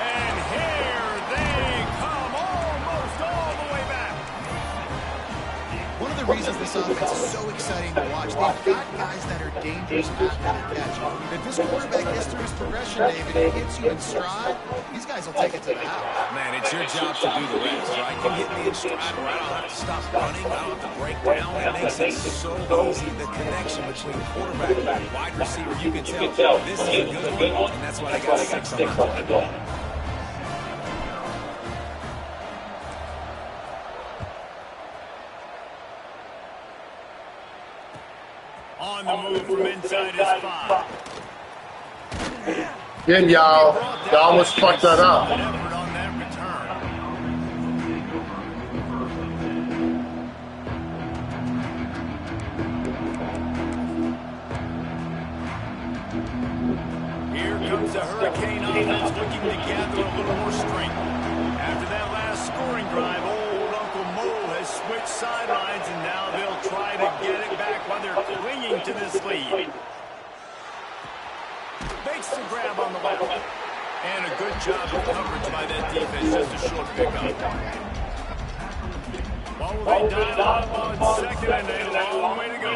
[SPEAKER 2] And here they come, almost all the way back.
[SPEAKER 4] One of the reasons this offense is so exciting to watch, they've got guys that are dangerous after the catch. If this quarterback gets through his progression, David, and hits you in stride, these guys will take it to the house.
[SPEAKER 3] Man, it's your job to do the rest, right? You hit me in stride where I don't have to stop running, I don't have to break down. It makes it so easy. The connection between quarterback and wide receiver, you can tell this is a good one, and that's why they got 6 on the play.
[SPEAKER 2] from inside his 5.
[SPEAKER 6] Again, y'all. Y'all almost fucked that up.
[SPEAKER 2] An effort on that return. Here comes the Hurricane offense looking to gather a little more strength. After that last scoring drive, old Uncle Mo has switched sidelines, and now they'll try to get it back while they're clinging to this lead. Makes the grab on the left. And a good job of coverage by that defense, just a short pickup. What will they dial up on second, and a long way to go.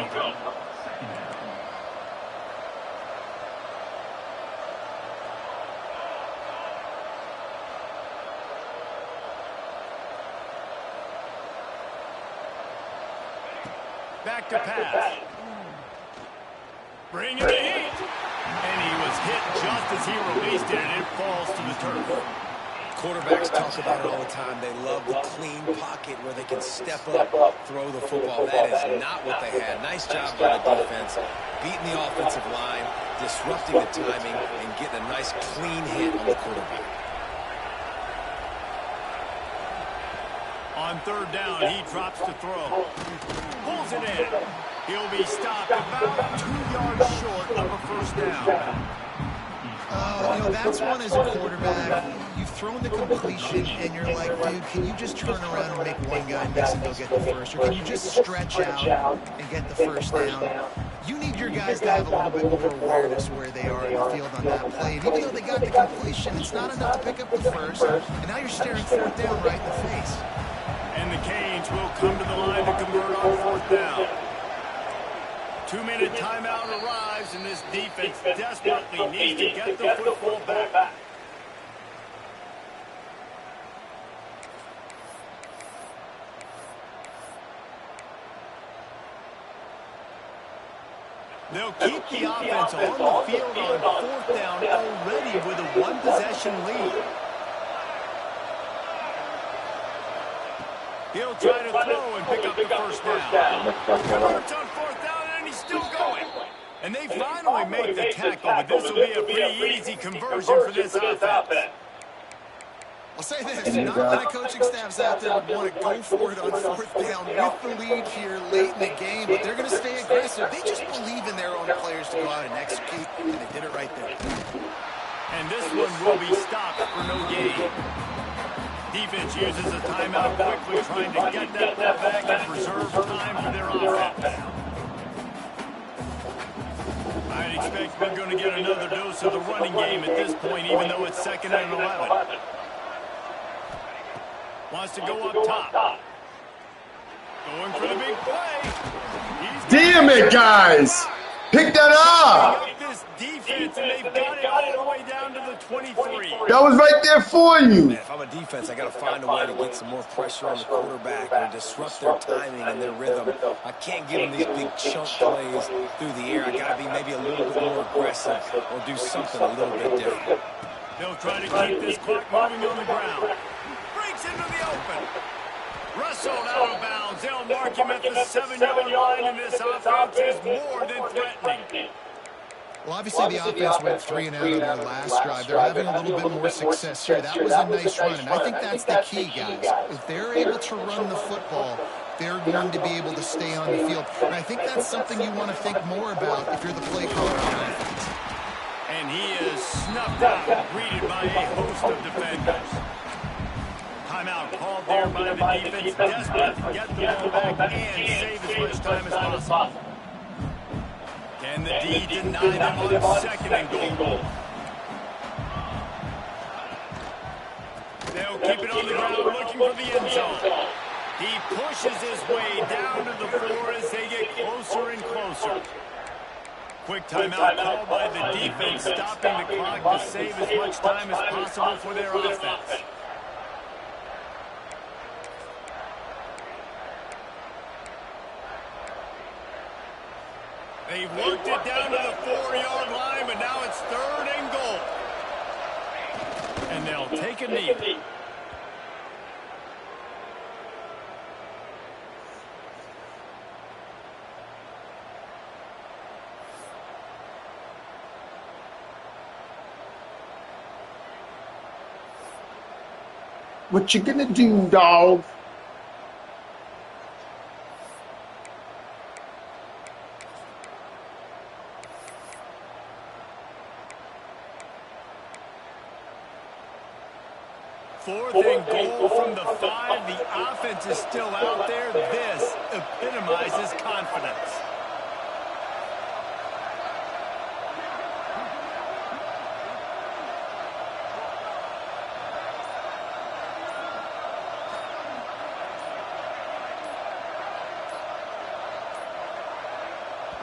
[SPEAKER 2] Back to pass. Bring in the heat. And he was hit just as he released it, and it falls to the turf.
[SPEAKER 3] Quarterbacks talk about it all the time. They love the clean pocket where they can step up, throw the football. That is not what they had. Nice job by the defense, beating the offensive line, disrupting the timing, and getting a nice clean hit on the quarterback.
[SPEAKER 2] On third down, he drops to throw. Pulls it in. He'll be stopped about 2 yards short of a first down.
[SPEAKER 4] You know, that's one as a quarterback. You've thrown the completion, and you're like, dude, can you just turn around and make one guy miss and go get the first? Or can you just stretch out and get the first down? You need your guys to have a little bit more awareness where they are in the field on that play. And even though they got the completion, it's not enough to pick up the first. And now you're staring fourth down right in the face.
[SPEAKER 2] And the Canes will come to the line to convert on fourth down. 2-minute timeout arrives, and this defense desperately needs to get the football back. They'll keep the offense on the field on fourth down already with a one-possession lead. He'll try to throw and pick up the first down. Converts on fourth down, and he's still going. And they finally make the tackle, but this will be a pretty easy conversion for this offense.
[SPEAKER 4] I'll say this, not many coaching staffs out there would want to go for it on fourth down with the lead here late in the game, but they're going to stay aggressive. They just believe in their own players to go out and execute, and they did it right there.
[SPEAKER 2] And this one will be stopped for no gain. Defense uses a timeout quickly, trying to get that ball back and preserve time for their offense. I'd expect we're going to get another dose of the running game at this point, even though it's 2nd and 11. Wants to go up top. Going for the big play.
[SPEAKER 6] Damn it, guys! Pick that up!
[SPEAKER 2] This defense, and they've got it all the way down to the 23.
[SPEAKER 6] That was right there for you.
[SPEAKER 3] Man, if I'm a defense, I got to find a way to get some more pressure on the quarterback or disrupt their timing and their rhythm. I can't give them these big chunk plays through the air. I got to be maybe a little bit more aggressive or do something a little bit different.
[SPEAKER 2] They'll try to keep this clock moving on the ground. Breaks into the open. Wrestled out of bounds. They'll mark him at the 7-yard line, and this offense is more than threatening.
[SPEAKER 4] Well, obviously the offense went 3 and out on their last drive. They're having a little bit more success here. That was a nice run, and I think that's the key, guys. If they're able to run the football, they're going to be able to stay on the field. And I think that's something you want to think more about if you're the play caller on offense.
[SPEAKER 2] And he is snuffed out, greeted by a host of defenders. Timeout called there by the defense, desperate to get the ball back and save as much time as possible. Can the D deny them on 2nd and goal? They'll keep it on the ground, looking for the end zone. He pushes his way down to the floor as they get closer and closer. Quick timeout called by the defense, stopping the clock to save as much time as possible for their offense. They've worked it down to the 4-yard line, but now it's 3rd and goal. And they'll take a knee.
[SPEAKER 6] What you gonna do, dog?
[SPEAKER 2] Fourth and goal from the 5. The offense is still out there. This epitomizes confidence.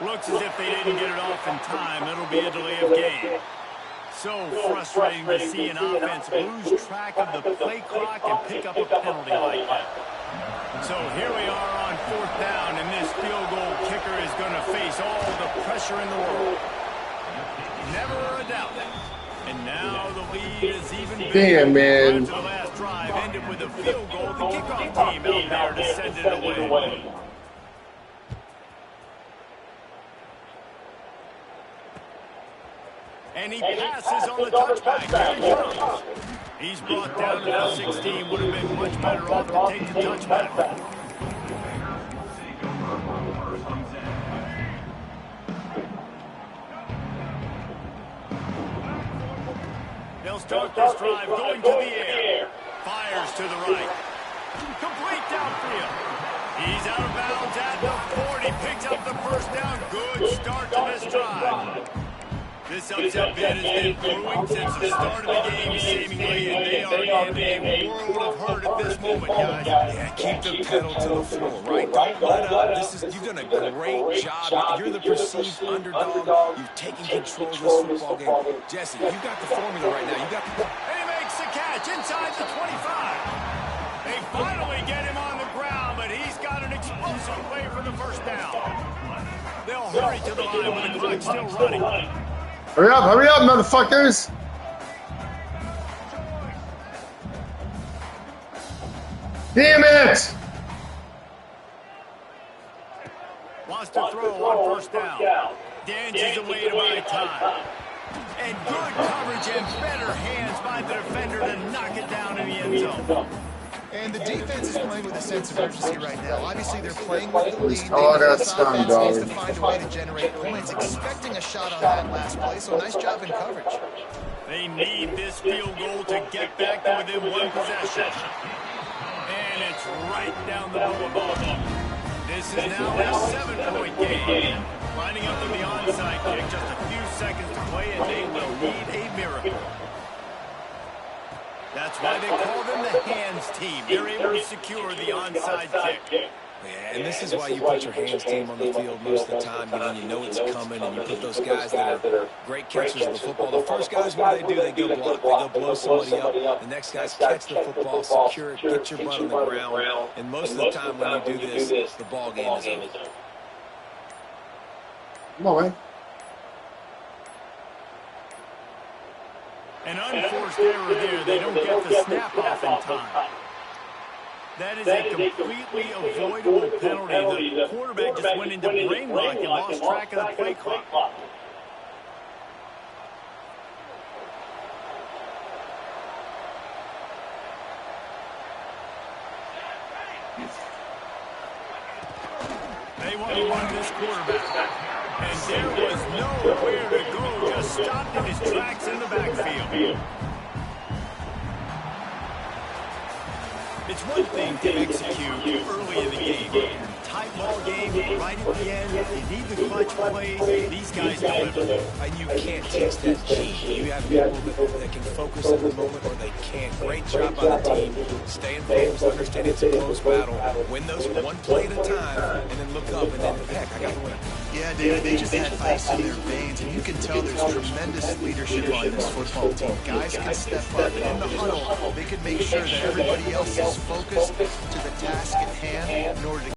[SPEAKER 2] Looks as if they didn't get it off in time. It'll be a delay of game. So frustrating to see an offense lose track of the play clock and pick up a penalty like that. So here we are on 4th down, and this field goal kicker is going to face all the pressure in the world. Never a doubt. And now the lead is even bigger.
[SPEAKER 6] Damn, man.
[SPEAKER 2] To the last drive ended with a field goal. The kickoff team out there to send it away. And he passes on the touchback. Here he comes. He's brought down to the 16. Would have been much better off to take the touchback. They'll start this drive going to the air. Fires to the right. Complete downfield. He's out of bounds at the 40. Picks up the first down. Good start to this drive. This upset bid has been brewing since the start of the game, seemingly, and they are in a world of hurt at this moment, guys.
[SPEAKER 3] Yeah, keep the pedal to the floor, right? Don't let up. You've done a great job. You're the perceived underdog. You've taken control of this football game. Jesse, you've got the formula right now.
[SPEAKER 2] And he makes the catch inside the 25. They finally get him on the ground, but he's got an explosive play for the first down. They'll hurry to the line when the clock's still running.
[SPEAKER 6] Hurry up, motherfuckers! Damn it!
[SPEAKER 2] Wants to throw on first down. Dances away to buy time. And good coverage and better hands by the defender to knock it down in the end zone.
[SPEAKER 4] And the defense is playing with a sense of urgency right now. Obviously, they're playing with the lead.
[SPEAKER 6] Oh, that's fine, dog.
[SPEAKER 4] Needs to find a way to generate points, expecting a shot on that last play. So nice job in coverage.
[SPEAKER 2] They need this field goal to get back to within one possession. And it's right down the middle. This is now a 7-point game. Lining up for the onside kick, just a few seconds to play, and they will need a miracle. That's why they call them the hands team. They're able to secure the onside kick.
[SPEAKER 3] Yeah, and this is why you put your hands team on the field most of the time. You know it's coming, and you put those guys that are great catchers of the football. The first guys, what do? They go block. They go blow somebody up. The next guys catch the football, secure it, get your butt on the ground. And most of the time when you do this, the ball game is over.
[SPEAKER 6] Come on, man.
[SPEAKER 2] An unforced error there. They don't get the snap off in time. That is a completely avoidable penalty. The quarterback just went into brain lock and lost track of the play clock. They want to run this quarterback. And there was nowhere to go, just stopped in his tracks in the backfield. It's one thing to execute early in the game. Tight ball game, right at the end, you need the clutch plays. These guys deliver.
[SPEAKER 3] And you can't teach that gene. You have people that can focus at the moment or they can't. Great job by the team. Staying focused, understanding it's a close battle. Win those one play at a time, and then look up, and then, heck, I got the win.
[SPEAKER 4] Yeah, David, they just had ice in their veins, and you can tell there's tremendous leadership on this football team. Guys can step up, and in the huddle, they can make sure that everybody else is focused to the task at hand in order to